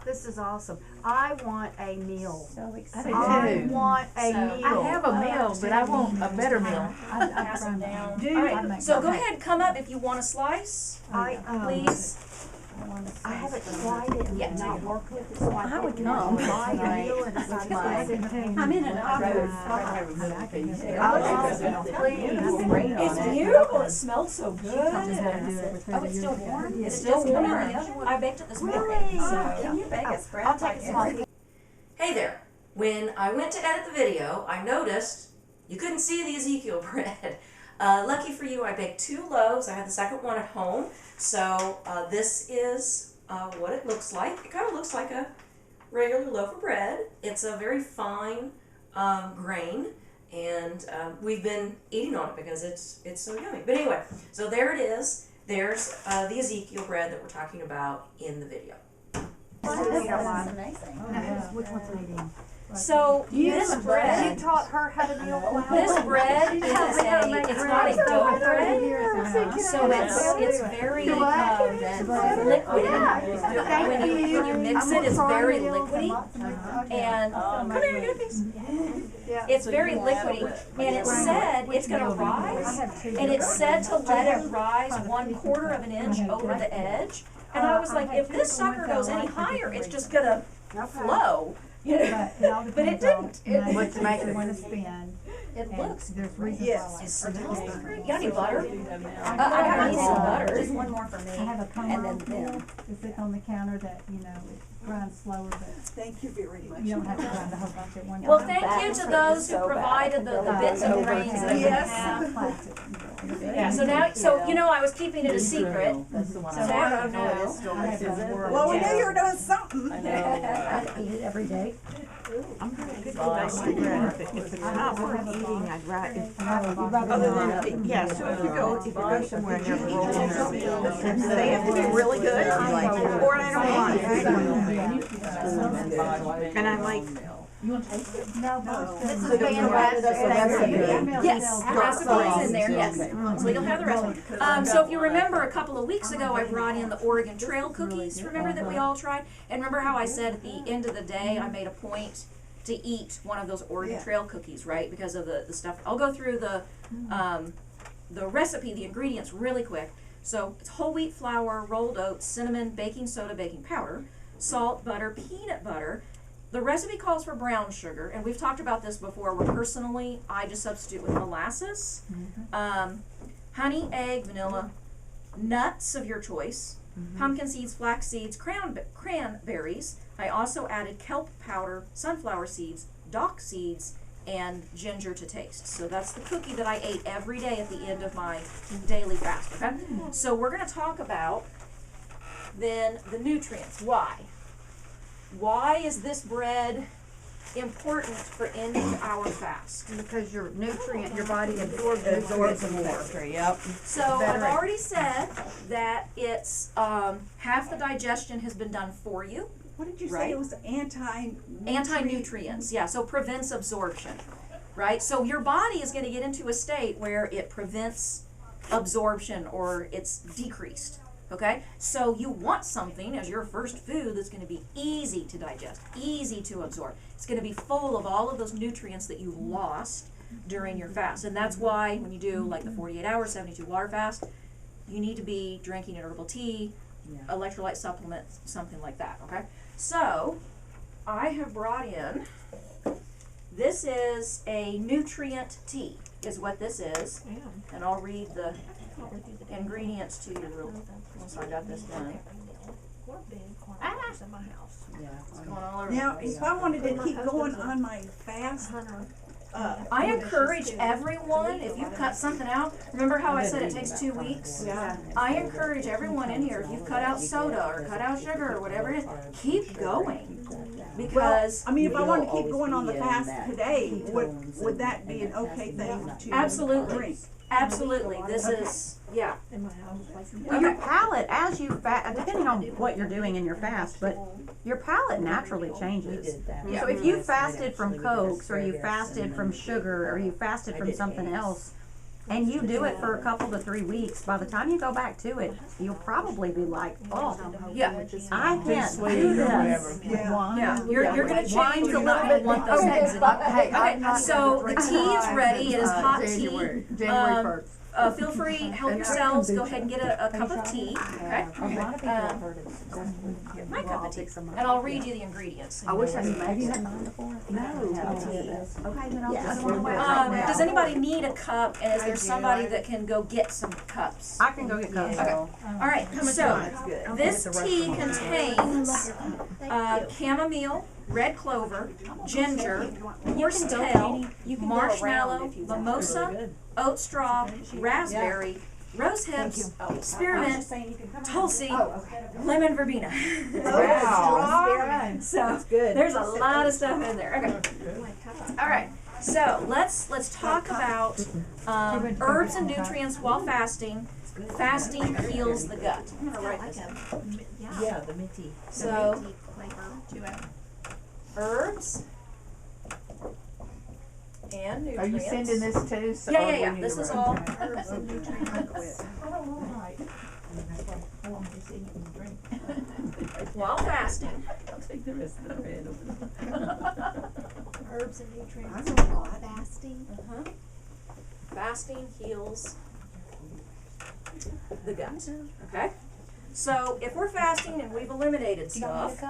This is awesome. I want a meal. So I excited. do I too. want a So- meal. I have a meal, but I want a better meal. Pass them down. Do All right, so go ahead, come up if you want a slice, please. I haven't tried it and Yeah. not worked with it, so I would think come. buy a meal and decide I'm in an office. It's beautiful. It smells so good. Oh, it's still warm? It's still warm in the oven. I baked it this morning. Can you bake a spread? I'll take a small piece. Hey there. When I went to edit the video, I noticed you couldn't see the Ezekiel bread. Lucky for you, I baked 2 loaves. I had the second one at home. So this is what it looks like. It kind of looks like a regular loaf of bread. It's a very fine grain, and we've been eating on it because it's so yummy. But anyway, so there it is. There's the Ezekiel bread that we're talking about in the video. Which one's medium? So this You bread, taught her how to meal flour? this bread is it's not a dough bread. So it's very liquidy. When you mix it, it's very liquidy. And come here, get a piece. It's very liquidy, and it said it's going to rise, and it said to let it rise 1/4 of an inch over the edge. And I was like, if this sucker goes any higher, it's just going to flow. But it didn't. What's making It looks. Yes. It smells great. You got any butter? I got some butter. Just one more for me. I have a And then come them. to sit on the counter that, it grinds slower, but Thank you very much. you don't have to grind a whole bunch at one time. Well, thank you to those who provided the bits and grains that we Yes. have. Plastic. Yeah, so now, I was keeping it a secret. That's the one So I now want. you know. I have a word. Well, we knew you were doing something. I eat it every day. I'm gonna cook the basic bread. If it's not worth eating, I'd rather. Other than, yeah, so if you go somewhere and there's rolls, they have to be really good, or I don't want it. And I'm like, You want to taste it? No, No. this So you provided us a recipe. Yes, the recipe's in there, yes. So you'll have the recipe. So if you remember a couple of weeks ago, I brought in the Oregon Trail cookies, remember that we all tried? And remember how I said at the end of the day, I made a point to eat one of those Oregon Yeah. Trail cookies, right? Because of the stuff. I'll go through the recipe, the ingredients really quick. So it's whole wheat flour, rolled oats, cinnamon, baking soda, baking powder, salt, butter, peanut butter. The recipe calls for brown sugar, and we've talked about this before, where personally I just substitute with molasses, honey, egg, vanilla, nuts of your choice, pumpkin seeds, flax seeds, cranberries. I also added kelp powder, sunflower seeds, dock seeds, and ginger to taste. So that's the cookie that I ate every day at the end of my daily fast, okay? So we're gonna talk about then the nutrients. Why is this bread important for ending our fast? Because your body absorbs more. Yep. So I've already said that it's half the digestion has been done for you. What did you say? Right. It was Anti-nutrients, yeah, so prevents absorption, right? So your body is going to get into a state where it prevents absorption or it's decreased, okay? So you want something as your first food that's going to be easy to digest, easy to absorb. It's going to be full of all of those nutrients that you've lost during your fast. And that's why when you do like the 48 hour, 72 water fast, you need to be drinking an herbal tea, electrolyte supplements, something like that, okay? So, I have brought in, this is a nutrient tea, is what this is. And I'll read the ingredients to you once I got this done. It's going all over Now, the place. if I wanted to keep going on my fast, I encourage everyone, if you've cut something out, remember how I said it takes 2 weeks? yeah, I encourage everyone in here, if you've cut out soda or cut out sugar or whatever it is, keep going. Because I mean, if I wanted to keep going on the fast today, would that be an okay thing to absolutely, drink? absolutely, this is, yeah. Well, your palate, as you depending on what you're doing in your fast, but your palate naturally changes. So if you fasted from Cokes, or you fasted from sugar, or you fasted from something else, and you do it for a couple to 3 weeks, by the time you go back to it, you'll probably be like, oh, Yeah, I can't do this. yeah, you're gonna change, Wine's you're a not little gonna want those Okay, eggs in but it. hey, I'm Okay, not so gonna the drink tea is ready, it is hot tea. January 1st. Feel free, help yourselves, go ahead and get a cup of tea, okay? Get my cup of tea, and I'll read you the ingredients. I wish I knew. Have you had mine before? No. Okay, then I'll just go away. Does anybody need a cup, and is there somebody that can go get some cups? I can go get cups. Okay, alright, so, this tea contains, chamomile, red clover, ginger, horsetail, marshmallow, mimosa, oat straw, raspberry, rose hips, spearmint, tulsi, lemon verbena. Wow. So, there's a lot of stuff in there, okay. Alright, so let's talk about herbs and nutrients while fasting. Fasting heals the gut. I'm gonna write this down. Yeah, the minty. So, herbs and nutrients. Are you sending this too? So Yeah, or yeah, yeah. we need This to is write all it down? herbs and nutrients. While fasting. I'll take the rest of the bread over. Herbs and nutrients while fasting. Fasting heals the gut. Okay? So if we're fasting and we've eliminated stuff,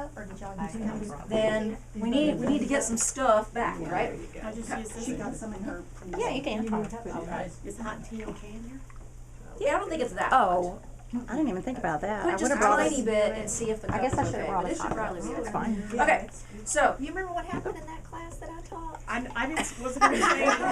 then we need to get some stuff back, right? I just use this. She got some in her. Yeah, you can. Is hot tea okay in here? Yeah, I don't think it's that Oh, I didn't even think about that. much. I Put would just have a brought tiny us. bit and see if the I cup guess is I should have okay, brought but us it should hot probably be dogs. It's okay. fine. Okay, so You remember what happened in that class that I taught? I wasn't gonna say anything.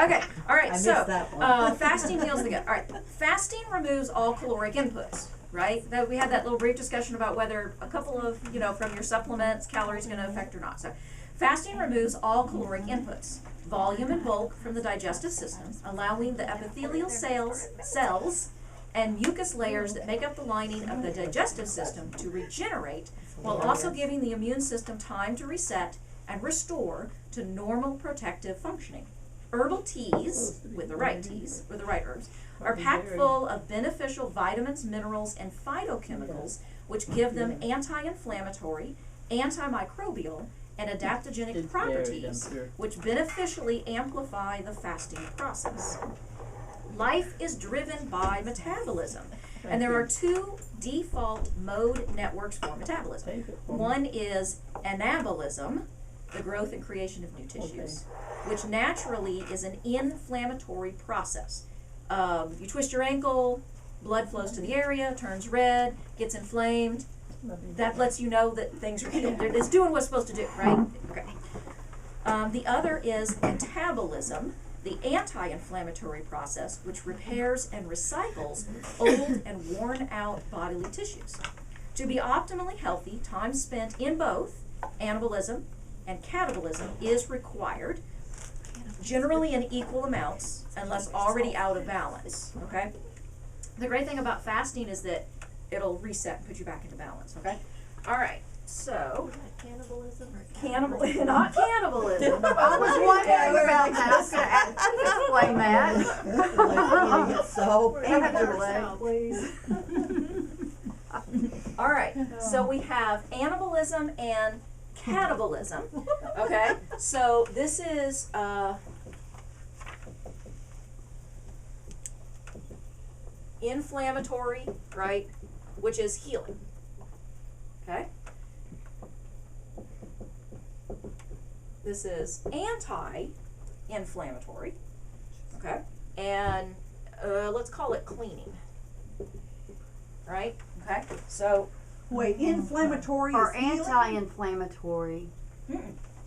okay, all right. So that one. fasting heals the gut. All right, fasting removes all caloric inputs. Right? That we had that little brief discussion about whether a couple of from your supplements calories going to affect or not. So, fasting removes all caloric inputs, volume and bulk from the digestive system, allowing the epithelial cells and mucus layers that make up the lining of the digestive system to regenerate, while also giving the immune system time to reset and restore to normal protective functioning. Herbal teas, with the right herbs, are packed full of beneficial vitamins, minerals, and phytochemicals, which give them anti-inflammatory, antimicrobial, and adaptogenic properties, which beneficially amplify the fasting process. Life is driven by metabolism, and there are two default mode networks for metabolism. One is anabolism, the growth and creation of new tissues, which naturally is an inflammatory process. You twist your ankle, blood flows to the area, turns red, gets inflamed. That lets you know that things are healed. It's doing what it's supposed to do, right? Okay. The other is catabolism, the anti-inflammatory process, which repairs and recycles old and worn out bodily tissues. To be optimally healthy, time spent in both anabolism and catabolism is required, generally in equal amounts, unless already out of balance, okay? The great thing about fasting is that it'll reset and put you back into balance, okay? All right, so. Cannibalism or Not cannibalism. I was wondering about that. I was gonna explain that. Please. All right, so we have anabolism and catabolism, okay? So this is, inflammatory, right, which is healing, okay? This is anti-inflammatory, okay? And let's call it cleaning, right? Okay, so Wait, inflammatory Or is healing? anti-inflammatory.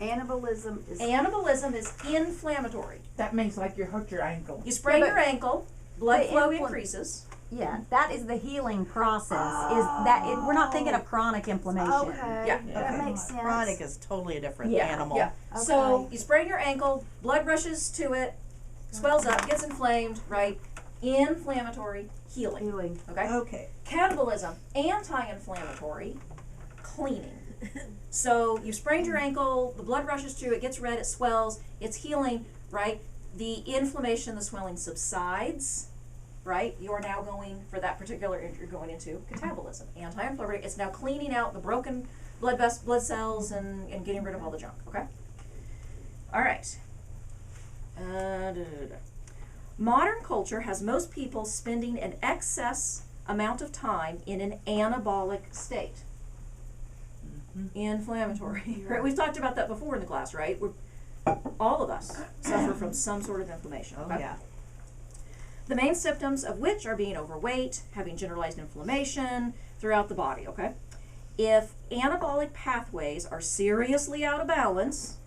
Anabolism is. anabolism is inflammatory. That means like you hurt your ankle. You sprain but your ankle, blood the flow infl- increases. Yeah, that is the healing process. We're not thinking of chronic inflammation. Okay, Yeah. that makes sense. Chronic is totally a different Yeah, animal. yeah. So Okay. you sprain your ankle, blood rushes to it, swells up, gets inflamed, right? Inflammatory, healing. Healing. Okay? Okay. Catabolism, anti-inflammatory, cleaning. So you sprained your ankle, the blood rushes to it, gets red, it swells, it's healing, right? The inflammation, the swelling subsides, right? You are now going, for that particular injury, you're going into catabolism, anti-inflammatory. It's now cleaning out the broken blood cells and getting rid of all the junk, okay? All right. Modern culture has most people spending an excess amount of time in an anabolic state. Inflammatory, right? We've talked about that before in the class, right? All of us suffer from some sort of inflammation. Oh, Okay? yeah. The main symptoms of which are being overweight, having generalized inflammation throughout the body, okay? If anabolic pathways are seriously out of balance,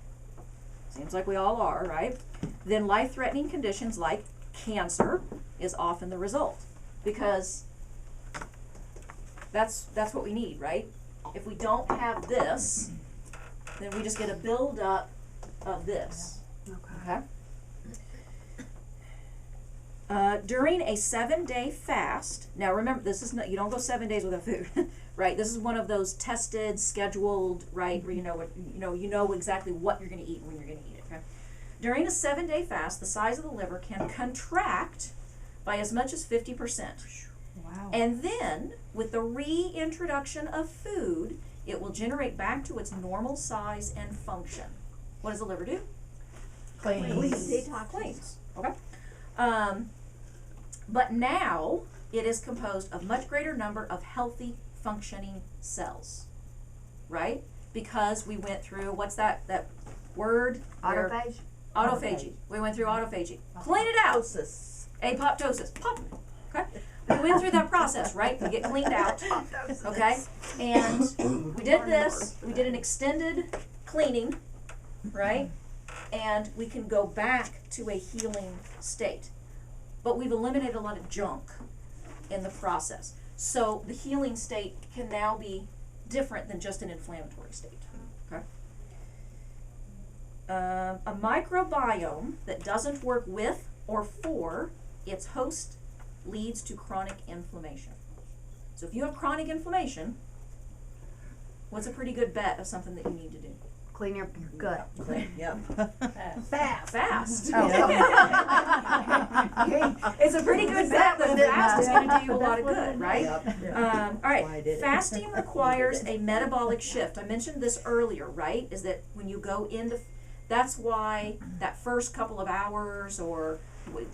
seems like we all are, right? Then life-threatening conditions like cancer is often the result, because that's what we need, right? If we don't have this, then we just get a buildup of this. Okay. During a 7-day fast, now remember, this is not, you don't go 7 days without food, right? This is one of those tested, scheduled, right, where you know exactly what you're going to eat and when you're going to eat it. Okay. During a 7-day fast, the size of the liver can contract by as much as 50%. Wow. And then, with the reintroduction of food, it will generate back to its normal size and function. What does the liver do? Detox. Cleans. Okay. But now it is composed of much greater number of healthy functioning cells, right? Because we went through, what's that word? Autophagy. Autophagy. We went through autophagy. Clean it out. Apoptosis. Pop. Okay. We went through that process, right? We get cleaned out. Okay. And we did this. We did an extended cleaning, right? And we can go back to a healing state. But we've eliminated a lot of junk in the process. So the healing state can now be different than just an inflammatory state. Okay. A microbiome that doesn't work with or for its host leads to chronic inflammation. So if you have chronic inflammation, what's a pretty good bet of something that you need to do? clean up your gut. Yep. Fast. Oh. It's a pretty good bet that Yeah. fast is going to do you a lot of good, right? Yep. All Why I right, did it. fasting requires a metabolic shift. I mentioned this earlier, right? Is that when you go into, that's why that first couple of hours, or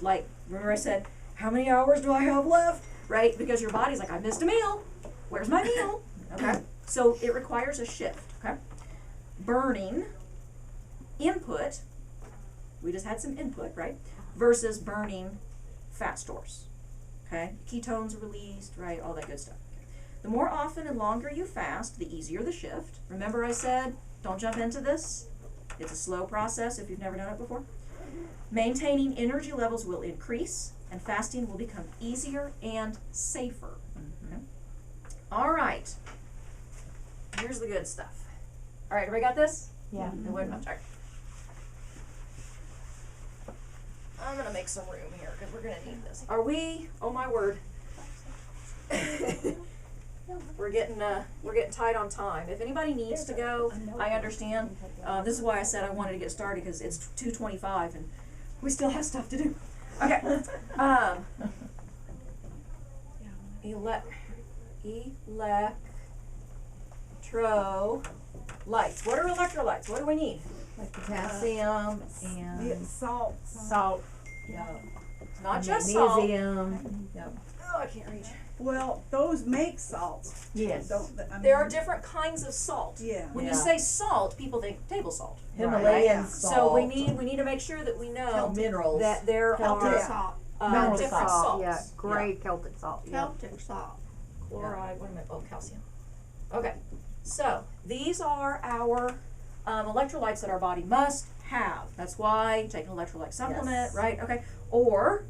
like, remember I said, how many hours do I have left? Right? Because your body's like, I missed a meal. Where's my meal? Okay? So it requires a shift, okay? Burning input, we just had some input, right? Versus burning fat stores, okay? Ketones are released, right? All that good stuff. The more often and longer you fast, the easier the shift. Remember I said, don't jump into this. It's a slow process if you've never done it before. Maintaining energy levels will increase, and fasting will become easier and safer. Okay? All right. Here's the good stuff. All right, everybody got this? Yeah. Wait a minute. All right. I'm gonna make some room here because we're gonna need this. Are we? Oh my word. We're getting tight on time. If anybody needs to go, I understand. This is why I said I wanted to get started, because it's 2:25 and we still have stuff to do. Okay. Electrolytes. What are electrolytes? What do we need? Like potassium and Salt. salt, Not just salt. magnesium. Oh, I can't reach. Well, those make salts. Yes. There are different kinds of salt. Yeah. When you Yeah. say salt, people think table salt. Himalayan Right? salt. So we need to make sure that we know Minerals. that there Celtic are salt. Mineral different salt, salts. Yeah, gray Celtic salt. Yeah. Celtic salt. Chloride, wait a minute, oh, calcium. Okay, so these are our electrolytes that our body must have. That's why take an electrolyte supplement, Yes. right? Okay, or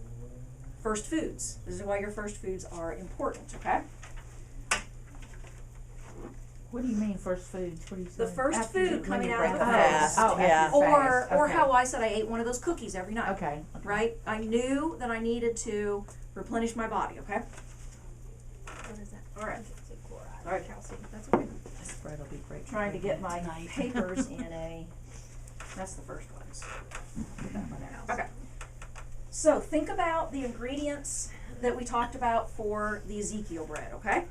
first foods. This is why your first foods are important, okay? What do you mean first foods? What do you say? The first After you- food when coming you out break of the fast. Oh, Yeah. after you fast. Or Okay. how I said I ate one of those cookies every night. Okay. Right? I knew that I needed to replenish my body, okay? What is that? All right. Chloride. All right. Calcium. That's okay. This bread will be great. Trying to get my papers in a, that's the first ones. Put that one there. Okay. So think about the ingredients that we talked about for the Ezekiel bread, okay?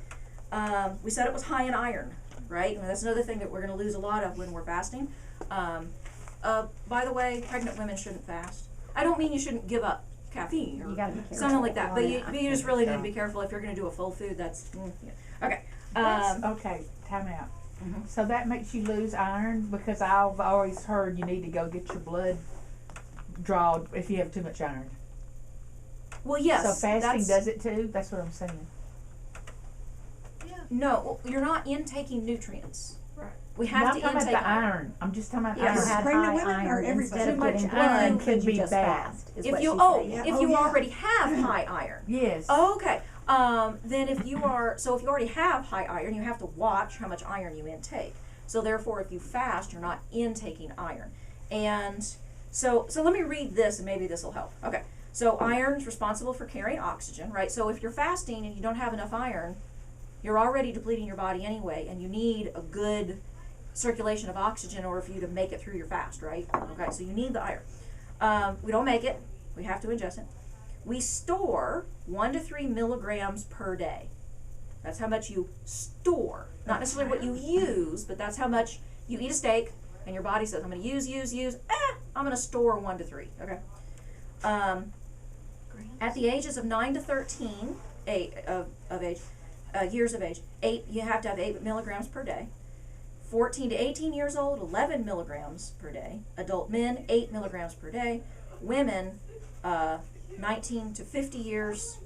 We said it was high in iron, right? And that's another thing that we're going to lose a lot of when we're fasting. By the way, pregnant women shouldn't fast. I don't mean you shouldn't give up caffeine or You gotta be careful. something like that, but you just really need to be careful if you're going to do a full food. That's yeah. Okay. Okay, time out. Mhm. So that makes you lose iron, because I've always heard you need to go get your blood drawn if you have too much iron. Well, yes. So fasting that's- does it too? That's what I'm saying. No, you're not intaking nutrients. Right. We No, have I'm to talking intake about the iron. I'm just talking about Yes. You iron. had Pregnant high women or iron everybody? instead of Too much getting iron blood, could could you be just bad. fast? Is If what you she's oh saying. Yeah. if you already have high iron. Yes. Okay. Then if you already have high iron, you have to watch how much iron you intake. So therefore, if you fast, you're not intaking iron. And so let me read this, and maybe this will help. Okay. So iron's responsible for carrying oxygen, right? So if you're fasting and you don't have enough iron, you're already depleting your body anyway, and you need a good circulation of oxygen in order for you to make it through your fast, right? Okay, so you need the iron. We don't make it. We have to ingest it. We store 1 to 3 milligrams per day. That's how much you store. Not necessarily what you use, but that's how much you eat a steak, and your body says, I'm going to use. I'm going to store 1 to 3, okay? At the ages of 9 to 13 years of age, you have to have 8 milligrams per day. 14 to 18 years old, 11 milligrams per day. Adult men, 8 milligrams per day. Women, 19 to 50 years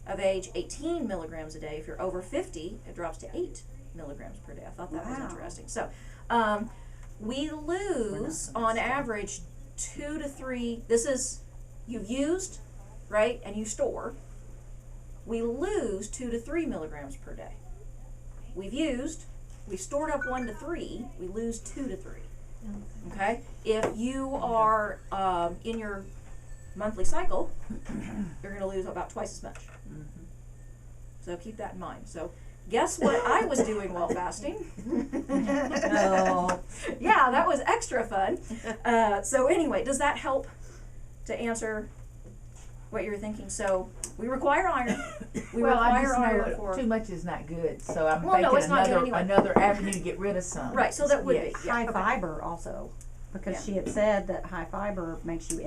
of age, 18 milligrams a day. If you're over 50, it drops to 8 milligrams per day. I thought that was Wow. interesting. So, we lose, on average, 2 to 3, this is, you've used, right, and you store. We lose 2 to 3 milligrams per day. We've stored up 1 to 3, we lose 2 to 3. Okay? If you are in your monthly cycle, you're going to lose about twice as much. So keep that in mind. So guess what I was doing while fasting? Oh, yeah, that was extra fun. So anyway, does that help to answer what you're thinking? So we require iron. We Well, I require just iron know for too much is not good, so I'm Well, no, thinking it's not good another anyway. another avenue to get rid of some. right. So that would Yes. be yeah, High okay. fiber also, because Yeah. she had said that high fiber makes you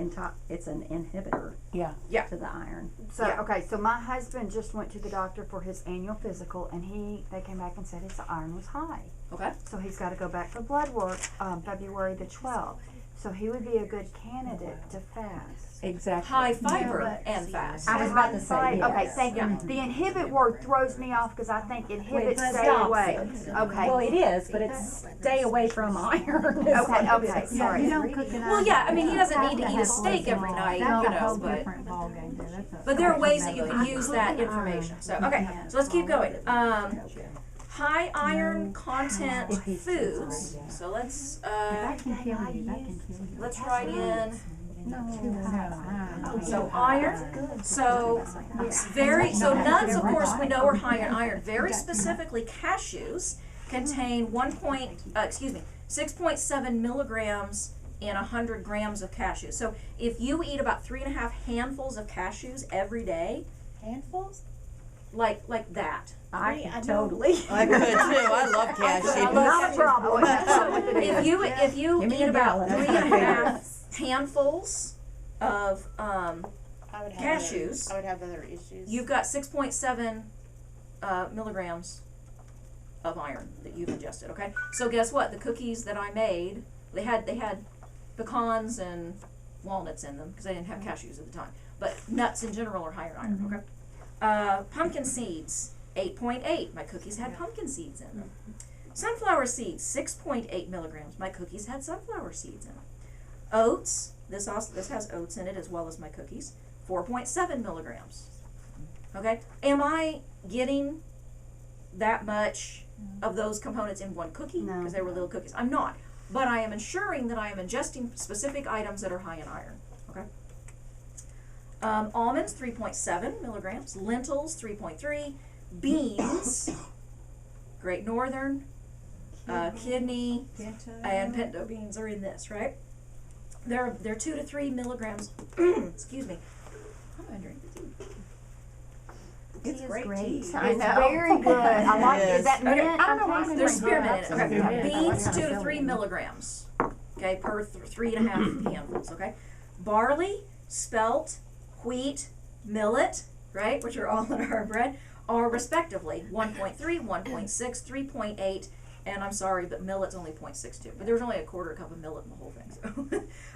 it's an inhibitor Yeah. to the iron. So Yeah. okay, so my husband just went to the doctor for his annual physical, and they came back and said his iron was high. Okay. So he's got to go back for blood work February the 12th. So he would be a good candidate to fast. Exactly. High fiber and fast. I was about to say, yes. Okay, thank you. The inhibit word throws me off because I think inhibit Well, stay stop. away. Okay. Well, it is, but it's stay away from iron. Okay, sorry. You don't cook it Well, up. yeah, I mean, he doesn't Have need to to eat a have steak every glycerol. night, That's you a know, whole but different ballgame there. That's a- but there are ways that you can I use cook that the information. iron. So okay, so let's keep going. High iron content foods. So let's That can kill you, that can kill you. let's write in. Too high iron. So iron, so so nuts of course we know are high in iron. Very specifically cashews contain 6.7 milligrams in 100 grams of cashews. So if you eat about 3.5 handfuls of cashews every day, Handfuls? like that. I totally. I could too. I love cashews. Not a problem. So if you Give me eat a about gallon. 3.5 handfuls of I would have cashews, I would have other issues. you've got 6.7 milligrams of iron that you've ingested. Okay, so guess what? The cookies that I made, they had pecans and walnuts in them because I didn't have cashews at the time. But nuts in general are higher in iron. Okay, pumpkin seeds 8.8. My cookies had pumpkin seeds in them. Sunflower seeds 6.8 milligrams. My cookies had sunflower seeds in them. Oats. This has oats in it as well as my cookies. 4.7 milligrams. Okay, am I getting that much of those components in one cookie? No. Because they were little cookies. I'm not. But I am ensuring that I am ingesting specific items that are high in iron. Okay. Almonds 3.7 milligrams. Lentils 3.3. Beans. Great Northern. Kidney and pinto beans are in this, right? They're 2 to 3 milligrams. Excuse me. I'm gonna drink the tea. It's great tea. It's very good. I like it. Is that mint? Okay, I don't know why There's spearmint in it. Okay. Yeah. Beans 2 to 3 milligrams. Okay, per 3.5 handfuls. Okay. Barley, spelt, wheat, millet, right, which are all in our bread, are respectively 1.3, 1.6, 3.8, and I'm sorry, but millet's only 0.62. But there's only a quarter cup of millet in the whole thing.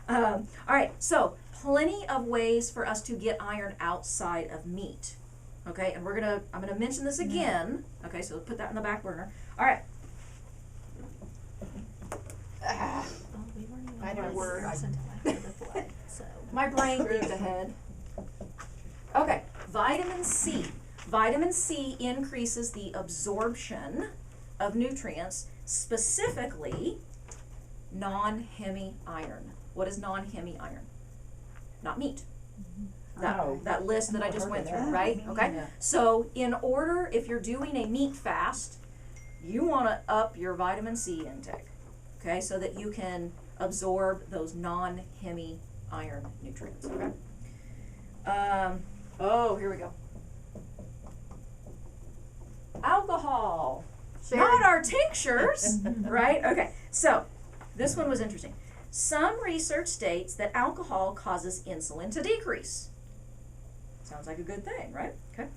So, all right. So plenty of ways for us to get iron outside of meat. Okay, and I'm gonna mention this again. Okay, so put that in the back burner. All right. I don't word. So. My brain moved ahead. Okay, vitamin C. Vitamin C increases the absorption of nutrients, specifically non-hemi iron. What is non-hemi iron? Not meat. That list that I just went through, right? Okay. Yeah. So in order, if you're doing a meat fast, you want to up your vitamin C intake, okay, so that you can absorb those non-hemi iron nutrients. Okay. Oh, here we go. Alcohol, not our tinctures, right? Okay. So this one was interesting. Some research states that alcohol causes insulin to decrease. Sounds like a good thing, right? Okay.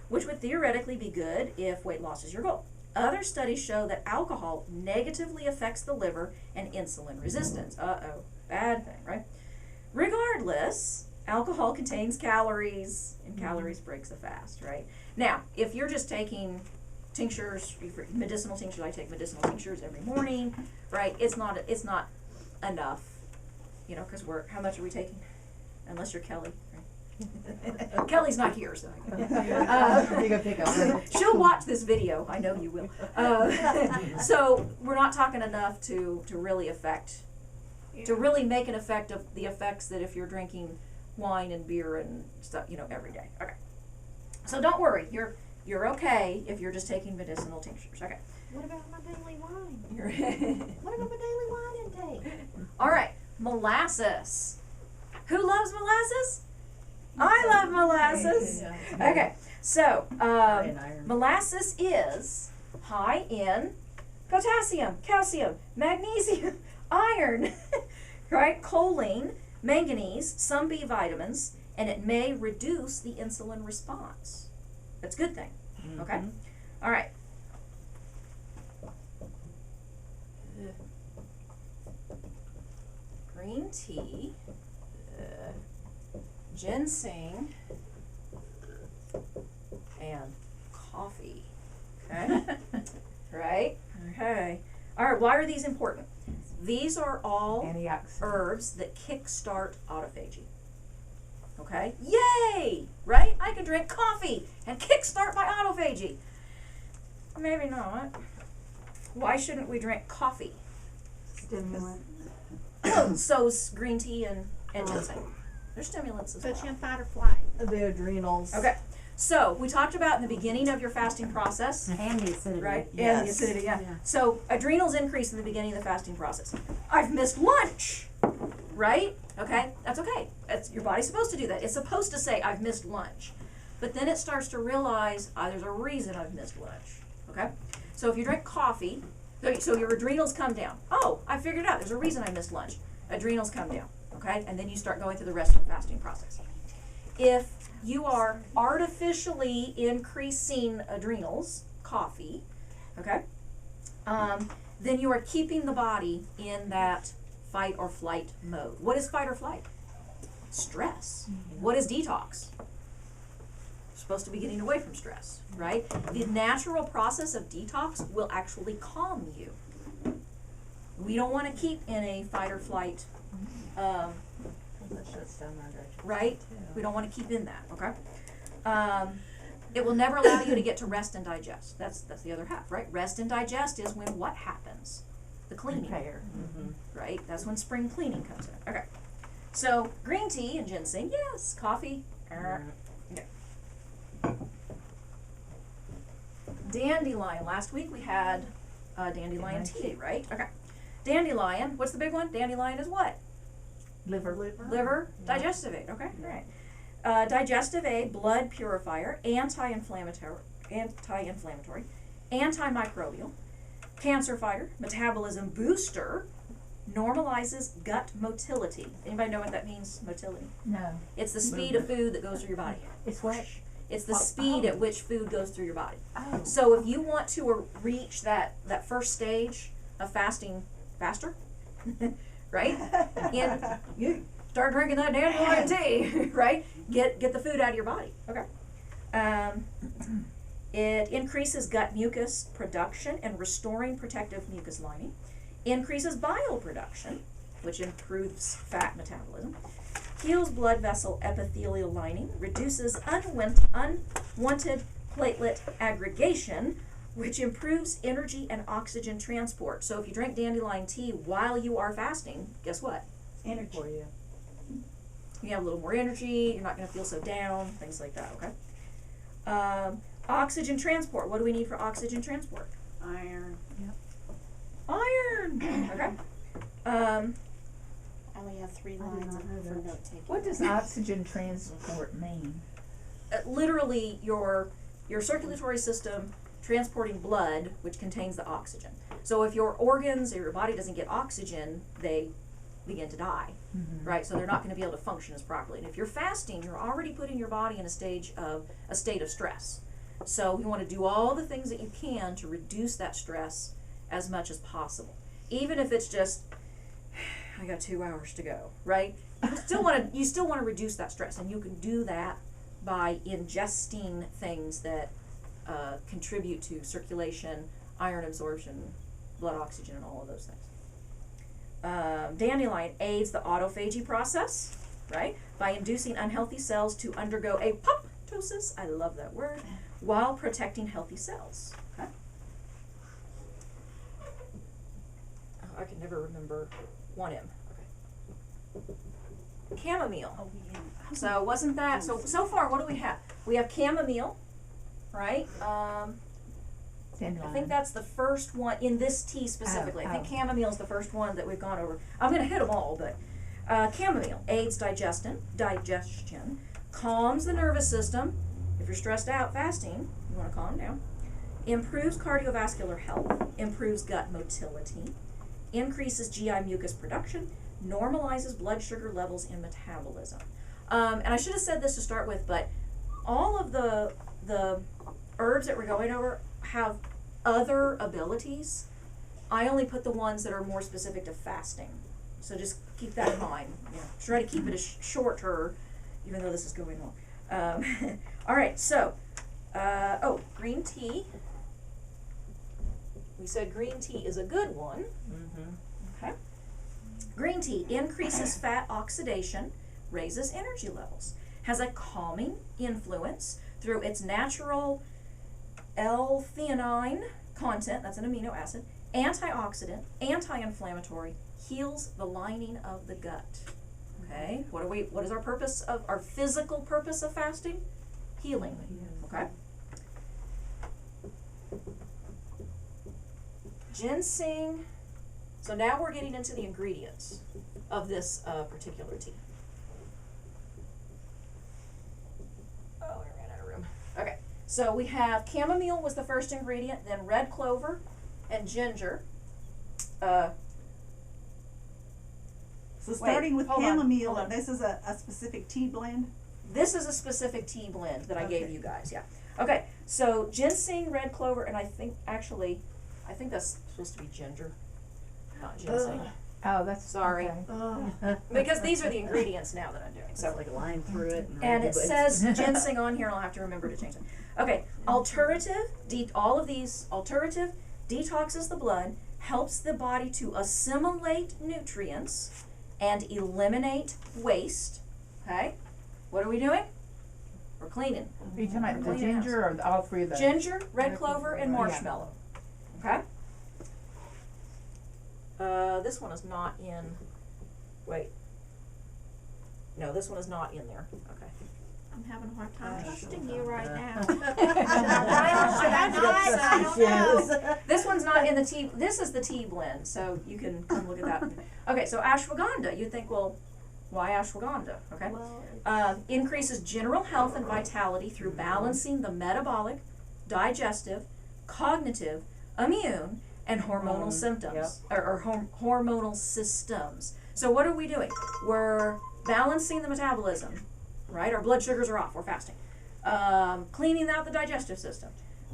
Which would theoretically be good if weight loss is your goal. Other studies show that alcohol negatively affects the liver and insulin resistance. Uh-oh, bad thing, right? Regardless, alcohol contains calories, and calories breaks the fast, right? Now, if you're just taking tinctures, medicinal tinctures, I take medicinal tinctures every morning, right? It's not enough, you know, because how much are we taking? Unless you're Kelly, right? Kelly's not here, so she'll watch this video. I know you will. So we're not talking enough to really make an effect of the effects that if you're drinking wine and beer and stuff, you know, every day. Okay. So don't worry, you're okay if you're just taking medicinal tinctures. Okay. What about my daily wine? You're What about my daily wine intake? all right, molasses. Who loves molasses? I love molasses. Okay, so molasses is high in potassium, calcium, magnesium, iron, right? Choline, manganese, some B vitamins, and it may reduce the insulin response. That's a good thing. Okay? All right. Green tea, ginseng, and coffee. Okay? Right? Okay. All right, why are these important? These are all Antioxidants. herbs that kickstart autophagy. Okay? Yay! Right? I can drink coffee and kickstart my autophagy. Maybe not. Why shouldn't we drink coffee? Stimulant. So's green tea and ginseng. They're stimulants as well. Put you in fight or flight. The adrenals. Okay. So we talked about in the beginning of your fasting process, And the acidity. right? And the Yes. acidity, yeah. So adrenals increase in the beginning of the fasting process. I've missed lunch, right? Okay, that's okay. That's, your body's supposed to do that. It's supposed to say I've missed lunch, but then it starts to realize there's a reason I've missed lunch. Okay, so if you drink coffee, so your adrenals come down. Oh, I figured it out. There's a reason I missed lunch. Adrenals come down. Okay, and then you start going through the rest of the fasting process. If you are artificially increasing adrenals, coffee, okay, then you are keeping the body in that fight or flight mode. What is fight or flight? Stress. What is detox? Supposed to be getting away from stress, right? The natural process of detox will actually calm you. We don't want to keep in a fight or flight, right? We don't want to keep in that, okay? It will never allow you to get to rest and digest. That's the other half, right? Rest and digest is when what happens? The cleaning, Repair. right? That's when spring cleaning comes in. Okay. So green tea and ginseng, yes. Coffee, yeah. Dandelion. Last week we had dandelion tea, right? Okay. Dandelion. What's the big one? Dandelion is what? Liver. Liver. Digestive aid. Okay. All right. Digestive aid, blood purifier, anti-inflammatory, antimicrobial, cancer fighter, metabolism booster, normalizes gut motility. Anybody know what that means? Motility. No. It's the speed of food that goes through your body. It's what? It's the speed at which food goes through your body. Oh. So if you want to reach that first stage of fasting faster, right? You start drinking that dandelion tea, right? Get the food out of your body. Okay. It increases gut mucus production and restoring protective mucus lining. Increases bile production, which improves fat metabolism. Heals blood vessel epithelial lining. Reduces unwanted platelet aggregation, which improves energy and oxygen transport. So if you drink dandelion tea while you are fasting, guess what? Energy. For you. You have a little more energy, you're not going to feel so down, things like that, okay? Oxygen transport. What do we need for oxygen transport? Iron. Iron! Okay. I only have 3 lines for note taking. What does oxygen transport mean? Literally, your circulatory system transporting blood, which contains the oxygen. So if your organs or your body doesn't get oxygen, they begin to die, right? So they're not going to be able to function as properly. And if you're fasting, you're already putting your body in a state of stress. So you want to do all the things that you can to reduce that stress as much as possible. Even if it's just, I got 2 hours to go, right? You still want to reduce that stress, and you can do that by ingesting things that contribute to circulation, iron absorption, blood oxygen, and all of those things. Dandelion aids the autophagy process, right? By inducing unhealthy cells to undergo apoptosis, I love that word, while protecting healthy cells. Okay? Oh, I can never remember 1M. Okay. Chamomile. So wasn't that, so far what do we have? We have chamomile, right? I think that's the first one in this tea specifically. I think chamomile is the first one that we've gone over. I'm going to hit them all, but chamomile aids digestion, calms the nervous system. If you're stressed out fasting, you want to calm down. Improves cardiovascular health, improves gut motility, increases GI mucus production, normalizes blood sugar levels and metabolism. And I should have said this to start with, but all of the herbs that we're going over have other abilities. I only put the ones that are more specific to fasting. So just keep that in mind. Try to keep it shorter, even though this is going long. All right, so, green tea. We said green tea is a good one. Okay. Green tea increases fat oxidation, raises energy levels, has a calming influence through its natural L-theanine content, that's an amino acid, antioxidant, anti-inflammatory, heals the lining of the gut. Okay, what is our purpose of, our physical purpose of fasting? Healing, okay? Ginseng, so now we're getting into the ingredients of this particular tea. Oh, we ran out of room. Okay, so we have chamomile was the first ingredient, then red clover and ginger. So starting with hold on, chamomile, hold on. this is a specific tea blend? This is a specific tea blend that I gave you guys, yeah. Okay, so ginseng, red clover, and I think that's supposed to be ginger, not ginseng. Oh, that's Sorry. okay. Because these are the ingredients now that I'm doing, so. It's like a line through it. And it says ginseng on here, and I'll have to remember to change it. Okay, all of these, alternative detoxes the blood, helps the body to assimilate nutrients and eliminate waste. Okay, what are we doing? We're cleaning. Are you talking about the Clean ginger or all three of those? Ginger, red clover, and marshmallow. Okay? This one is not in, wait. No, this one is not in there. Okay. I'm having a hard time trusting you right now. Should I not? I don't know. This one's not in the tea, this is the tea blend, so you can come look at that. Okay, so ashwagandha, you'd think, well, why ashwagandha? Okay. Increases general health and vitality through balancing the metabolic, digestive, cognitive, immune, and hormonal symptoms, or hormonal systems. So what are we doing? We're balancing the metabolism, right? Our blood sugars are off, we're fasting. Cleaning out the digestive system.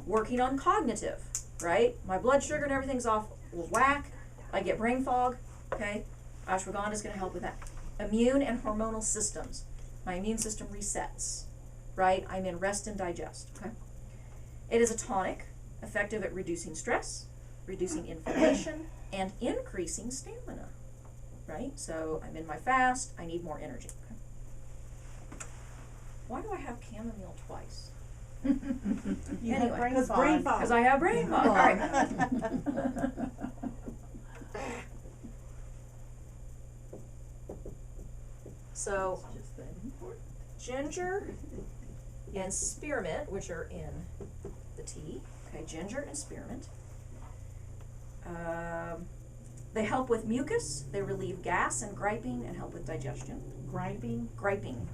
Working on cognitive, right? My blood sugar and everything's off whack. I get brain fog, okay? Ashwagandha is gonna help with that. Immune and hormonal systems. My immune system resets, right? I'm in rest and digest, okay? It is a tonic, effective at reducing stress, reducing inflammation, and increasing stamina, right? So I'm in my fast, I need more energy. Okay. Why do I have chamomile twice? You have Anyway, brain Because fog. brain fog. Because I have brain fog. All right. So, ginger and spearmint, which are in the tea. Okay, ginger and spearmint. They help with mucus, they relieve gas and griping, and help with digestion. Griping? Griping.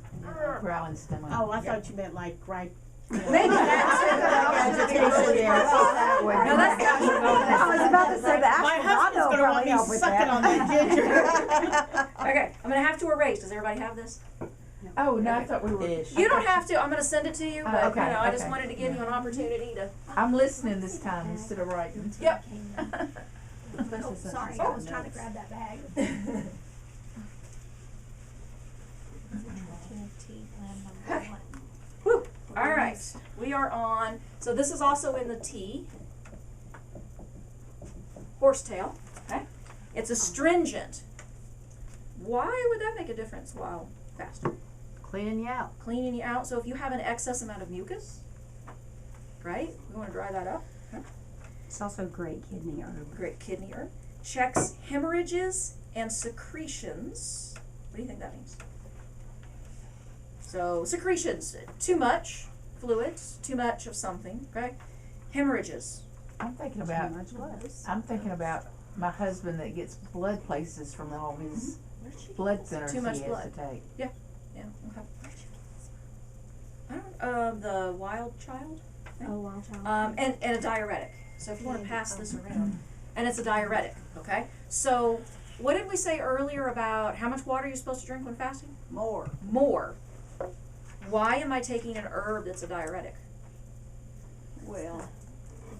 Growling stomach. Oh, I thought you meant like gripe. Maybe that's it. No, that's I was about to say that. My husband's gonna want me sucking on that ginger. Okay, I'm gonna have to erase. Does everybody have this? Oh, no, I thought we were. You don't have to. I'm gonna send it to you, but okay, I just okay. wanted to give you an opportunity to. I'm listening this time instead of writing. Yep. Oh, sorry, I was trying to grab that bag. Whew. All right, we are on. So this is also in the tea. Horsetail. Okay. It's astringent. Why would that make a difference while fasting? Cleaning you out. Cleaning you out. So if you have an excess amount of mucus, right? We want to dry that up. Okay. It's also great kidney herb. Great kidney herb. Checks hemorrhages and secretions. What do you think that means? So secretions, too much fluids, too much of something, okay? Hemorrhages. I'm thinking about my husband that gets blood places from all his blood thinners Too much he has blood. to take. Yeah, okay. I don't, the wild child? Oh, wild child. And a diuretic. So if you wanna pass this around, and it's a diuretic, okay? So, what did we say earlier about how much water you're supposed to drink when fasting? More. More. Why am I taking an herb that's a diuretic? Well,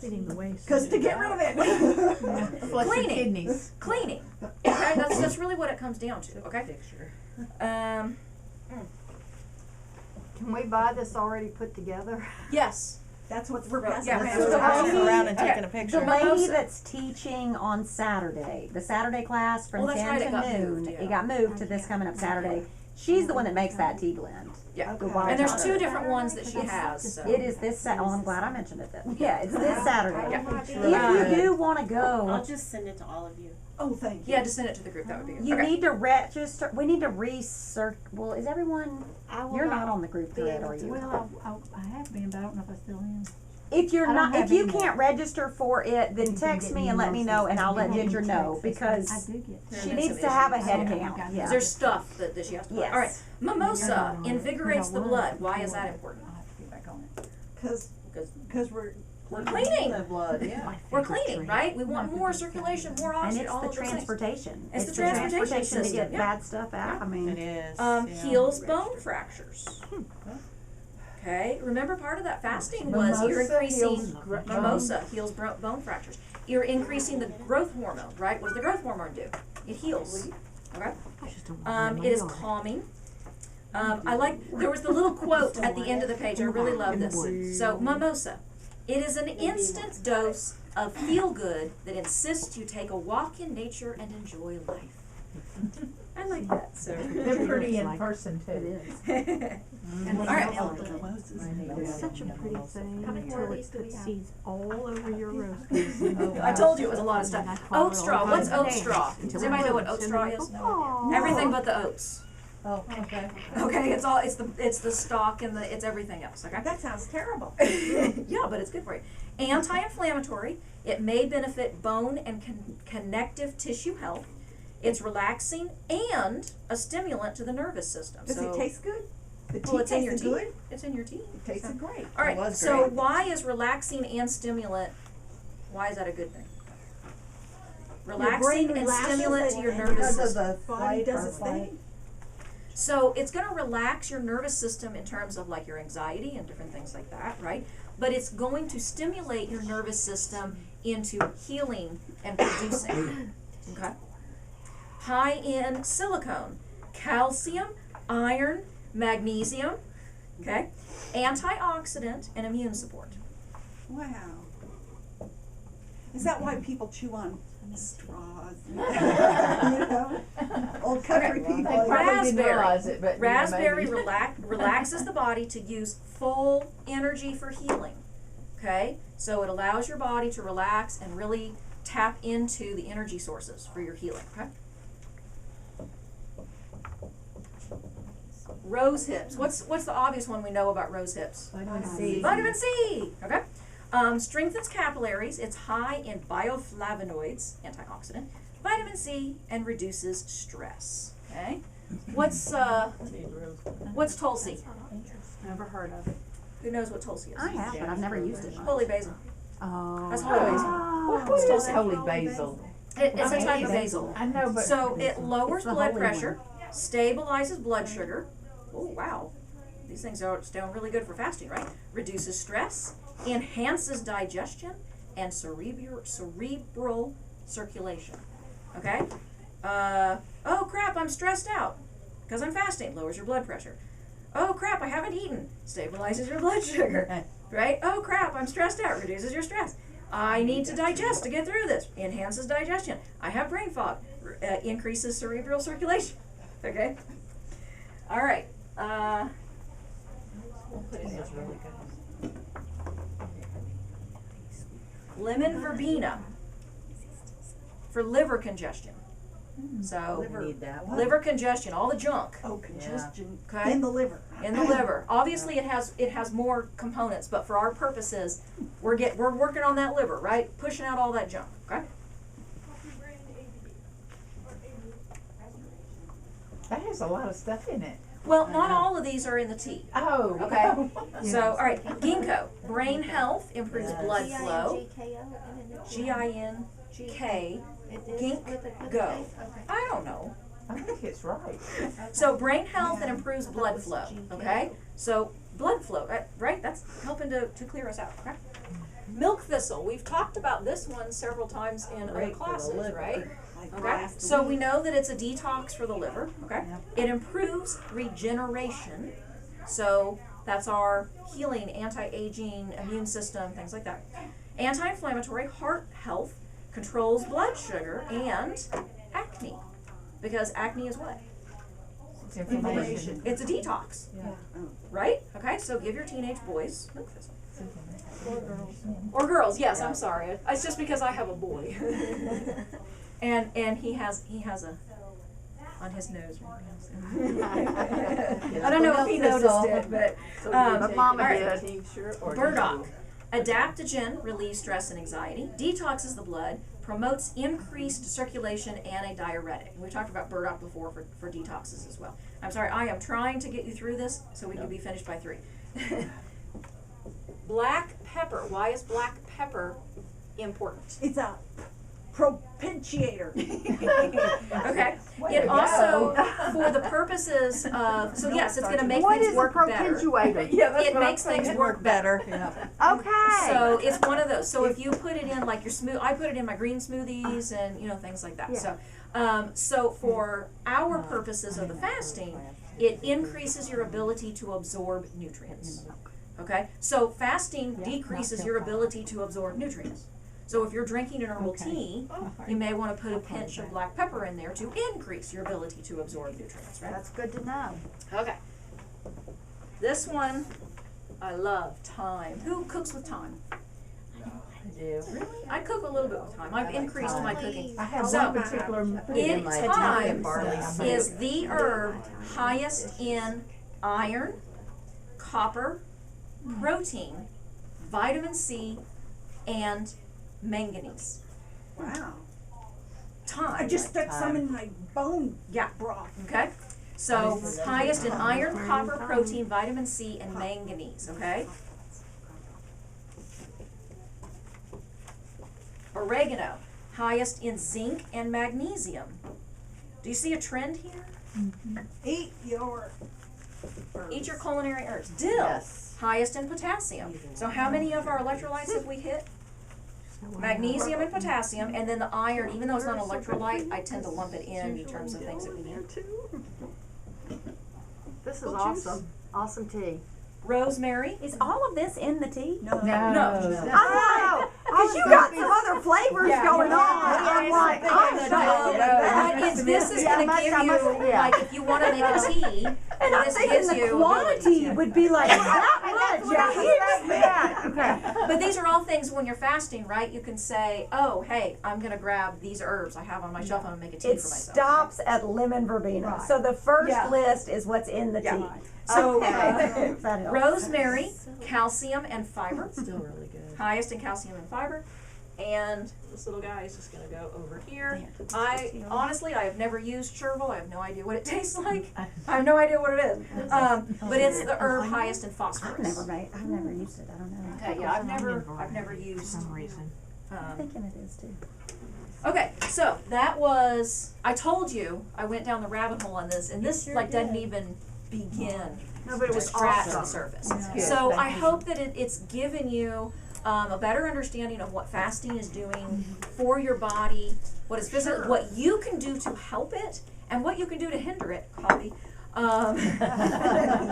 Getting the waste. because to get rid of it. Flush your Cleaning. kidneys. Cleaning. Okay, that's really what it comes down to, okay? Can we buy this already put together? Yes. That's what we're Right, passing. yeah, around. we're So Passing lady- around and taking a The picture. lady Mimosa. that's teaching on Saturday, the Saturday class from Well, that's 10 right, to it got noon, moved, yeah. it got moved to this coming up Saturday. She's the one that makes that tea blend. Yeah. The wild And there's chocolate. two different ones that she has, so. It is this oh, I'm glad I mentioned it then. Yeah, it's this Saturday. Yeah. If you do wanna go, I'll just send it to all of you. Oh, thank you. Yeah, just send it to the group, that would be good. you Okay. need to register, we need to research, well, is everyone, I will you're not on the group be thread, able are to. you? Well, I have been, but I don't know if I still am. If you're I don't not, if have you email. can't register for it, then You can text get me and let me emails know and I'll let you can Ginger know, text us. I because do get. There she is needs some to have a issues. head I don't count, think I yeah. There's stuff that she has to. Yes. All right. Mimosa Yeah. invigorates the There was blood. Why is before. that important? I'll have to get back on it. Because we're Cleaning. The blood, yeah. We're cleaning, right? We want more circulation, more And oxygen, it's all the of those things. transportation. It's the transportation to system, get yeah. bad stuff out, I mean. It is. yeah. Heals bone fractures. Okay, remember part of that fasting was you're Mimosa increasing, heals mimosa heals bone fractures. You're increasing the growth hormone, right? What does the growth hormone do? It heals, okay? It is calming. There was the little quote at the end of the page, I really love this. So, mimosa, it is an instant dose of feel-good that insists you take a walk in nature and enjoy life. I like that, so. They're pretty in person too. All right. It's such a pretty thing How many more of until these it do we puts have? seeds all over your roast. I told you it was a lot of stuff. Oat straw, what's oat straw? Does anybody know what oat straw is? Everything but the oats. Oh, okay. Okay, it's the stalk and it's everything else, okay? that sounds terrible. Yeah, but it's good for you. Anti-inflammatory, it may benefit bone and connective tissue health. It's relaxing and a stimulant to the nervous system. Does So- it taste good? The tea Well, it's in your tastes tea. good. It's in your tea. It tasted great. All right, was so great. why is relaxing and stimulant, why is that a good thing? Relaxing and relaxes stimulant to it your and nervous because of system. the body does its thing. So it's gonna relax your nervous system in terms of like your anxiety and different things like that, right? But it's going to stimulate your nervous system into healing and producing, okay? High in silicone, calcium, iron, magnesium, okay? Antioxidant and immune support. Wow. Is that why people chew on straws? You know? Old country Okay. people. They probably didn't Raspberry. realize it, but Raspberry maybe. relaxes the body to use full energy for healing, okay? So it allows your body to relax and really tap into the energy sources for your healing, okay? Rose hips. What's the obvious one we know about rose hips? Vitamin C. Vitamin C. Okay. Strengthens capillaries. It's high in bioflavonoids, antioxidant, vitamin C, and reduces stress. Okay. What's Tulsi? Never heard of it. Who knows what Tulsi is? I have, but I've never used it. Holy basil. Oh. That's holy basil. What is holy basil? It's a type of basil. I know, but So it lowers It's the blood holy pressure, stabilizes blood sugar. Oh wow, these things sound really good for fasting, right? Reduces stress, enhances digestion, and cerebral circulation. Okay. Oh crap, I'm stressed out because I'm fasting. Lowers your blood pressure. Oh crap, I haven't eaten. Stabilizes your blood sugar. Right? Oh crap, I'm stressed out. Reduces your stress. I need to digest to get through this. Enhances digestion. I have brain fog. Increases cerebral circulation. Okay? All right. Lemon verbena for liver congestion. So Need that. liver congestion, all the junk, Oh, congestion okay? in the liver. In the liver. Obviously, it has more components, but for our purposes, we're working on that liver, right? Pushing out all that junk, okay? That has a lot of stuff in it. Well, not all of these are in the tea. Oh. Okay. So, all right, ginkgo, brain health, improves blood flow. G-I-N-K, ginkgo. I don't know. I think it's right. So brain health and improves blood flow, okay? So blood flow, right? That's helping to clear us out, okay? Milk thistle, we've talked about this one several times in other classes, right? Okay, so we know that it's a detox for the liver, okay? It improves regeneration, so that's our healing, anti-aging, immune system, things like that. Anti-inflammatory, heart health, controls blood sugar, and acne. Because acne is what? Inflammation. It's a detox, right? Okay, so give your teenage boys milk thistle. Or girls, yes, I'm sorry. It's just because I have a boy. and he has a on his nose right now. I don't know if he noticed it, but Mama all right. did. Burdock. Adaptogen relieves stress and anxiety, detoxes the blood, promotes increased circulation, and a diuretic. We talked about burdock before for detoxes as well. I'm sorry, I am trying to get you through this so we can be finished by 3. Black pepper. Why is black pepper important? It's a propitiator. Okay. It also, for the purposes of, so yes, it's going to make What things is a work better. propinquator? It makes things work better. Okay. So it's one of those. So if you put it in like your I put it in my green smoothies and things like that. Yeah. So for our purposes of the fasting, it increases your ability to absorb nutrients. Okay. So fasting decreases your ability to absorb nutrients. So if you're drinking an herbal tea, you may want to put a pinch of black pepper in there to increase your ability to absorb nutrients. Right. That's good to know. Okay. This one, I love thyme. Who cooks with thyme? I do. Really? I cook a little bit with thyme. I've increased my cooking. I have So, one particular Thyme barley is the herb highest in iron, copper, protein, vitamin C, and manganese. Wow. Thyme. I just stuck some in my bone Yeah. broth. Okay? So highest in iron, copper, protein, vitamin C, and manganese, okay? Oregano, highest in zinc and magnesium. Do you see a trend here? Eat your Eat your culinary herbs. Dill, Yes. highest in potassium. So how many of our electrolytes have we hit? Magnesium and potassium, and then the iron, even though it's not an electrolyte, I tend to lump it in terms of things that we need. This is awesome. Awesome tea. Rosemary, Is all of this in the tea? no. Oh, because you got some other flavors going on. I'm like, I'm but this is Yeah, going to I give must- you, yeah. like, if you want to make a tea, and I'm this thinking gives the you quantity ability. would be like that much. Yeah, okay. But these are all things when you're fasting, right? You can say, oh, hey, I'm going to grab these herbs I have on my shelf and I'm going to make a tea It for myself. stops at lemon verbena. Right. So the first Yeah. list is what's in the tea. So, That helps. rosemary, calcium, and fiber. Still really good. Highest in calcium and fiber. And this little guy is just going to go over here. I have never used chervil. I have no idea what it tastes like. I have no idea what it is. But it's the herb highest in phosphorus. I've never used it. I don't know. Okay, yeah, I've never used. some reason. I'm thinking it is too. Okay, so that was. I told you I went down the rabbit hole on this, and this doesn't even begin No, but it to was scratch awesome. the surface. Good, So thank I you. hope that it's given you a better understanding of what fasting is doing for your body, what is physical, what you can do to help it, and what you can do to hinder it. Coffee.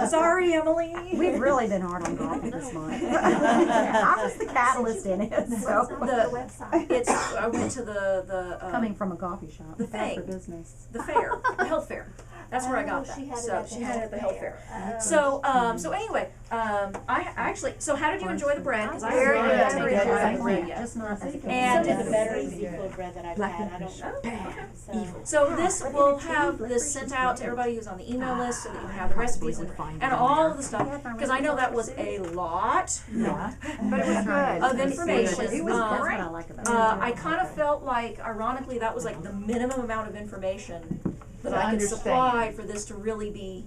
Sorry, Emily. We've really been hard on coffee this month. I was the catalyst in it. So I went to the coming from a coffee shop, the bad for thing. business. the fair, the health fair. That's where I got that. So she had it at the health fair. So anyway, I actually. So how did you enjoy the bread? Because I Very really good. haven't Very tasted good. the bread yet. Just not as a And Some of the better Ezekiel bread that I've had. I don't know. so this will have this sent out to everybody who's on the email list, so that you have the recipes and all of the stuff. Because I know that was a lot But it was good. of information. That's what I like about it. I kind of felt like, ironically, that was like the minimum amount of information that To I could understand. supply for this to really be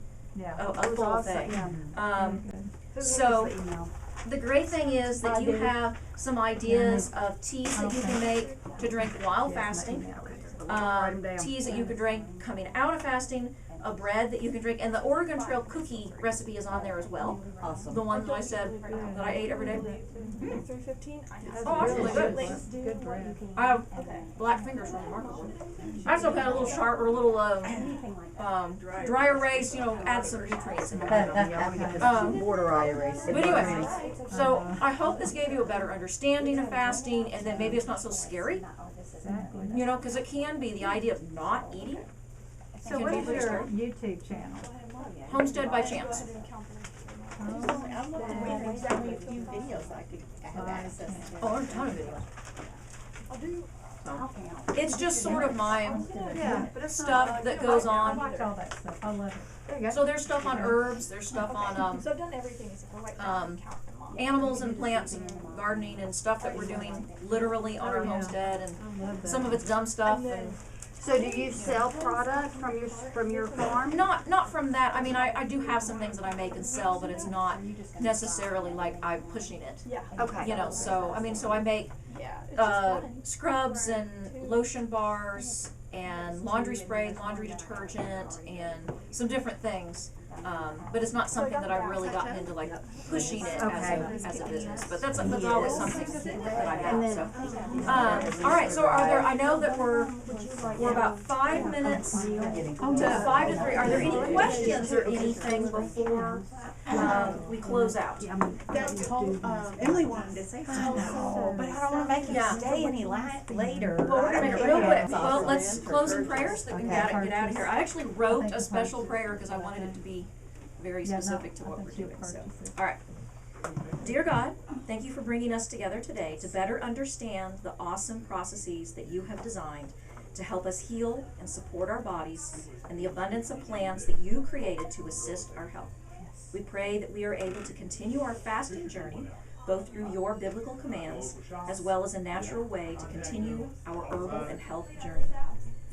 a full thing. So the great thing is that you have some ideas of teas that you can make to drink while fasting, teas that you could drink coming out of fasting, a bread that you can drink, and the Oregon Trail cookie recipe is on there as well. Awesome. The one that I said that I ate every day. 315. Oh, that's really good. Good bread. I have black fingers from the market one. I still had a little sharp or a little dry erase, add some nutrients in there. Border erase. But anyway, so I hope this gave you a better understanding of fasting, and then maybe it's not so scary, because it can be the idea of not eating. So Can be what's pretty your scary. YouTube channel? Homestead by Chance. I don't know the way there's only a few videos I could have access to. Oh, there's a ton of videos. It's just sort of my stuff that goes I on. like all that stuff. I love it. So there's stuff on herbs, there's stuff on So I've done everything except for right now. animals and plants and gardening and stuff that we're doing literally on our homestead, and some of it's dumb stuff and So do you sell product from your farm? not from that. I mean, I do have some things that I make and sell, but it's not necessarily like I'm pushing it. Yeah. Okay. So I make scrubs and lotion bars and laundry spray, laundry detergent, and some different things. But it's not something that I've really gotten into, like pushing it as a business. But that's always something that I have. So, all right. So I know that we're about 5 minutes to 5 to 3. Are there any questions or anything before we close out? That whole, Emily wanted to say something. But I don't want to make you stay any later. Well, we're gonna make it real quick. Well, let's close in prayers so that we can get out of here. I actually wrote a special prayer because I wanted it to be very specific to what we're doing. So, all right. Dear God, thank you for bringing us together today to better understand the awesome processes that you have designed to help us heal and support our bodies and the abundance of plans that you created to assist our health. We pray that we are able to continue our fasting journey both through your biblical commands as well as a natural way to continue our herbal and health journey.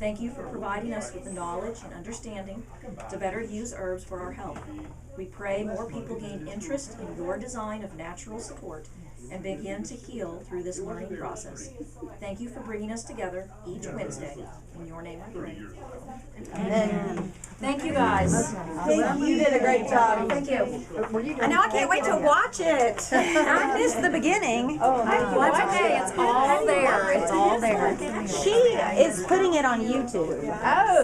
Thank you for providing us with the knowledge and understanding to better use herbs for our health. We pray more people gain interest in your design of natural support and begin to heal through this learning process. Thank you for bringing us together each Wednesday. In your name I pray. Amen. Thank you guys. You did a great job. Thank you. And now I can't wait to watch it. I missed the beginning. Well, that's okay. It's all there. It's all there. She is putting it on YouTube. Oh.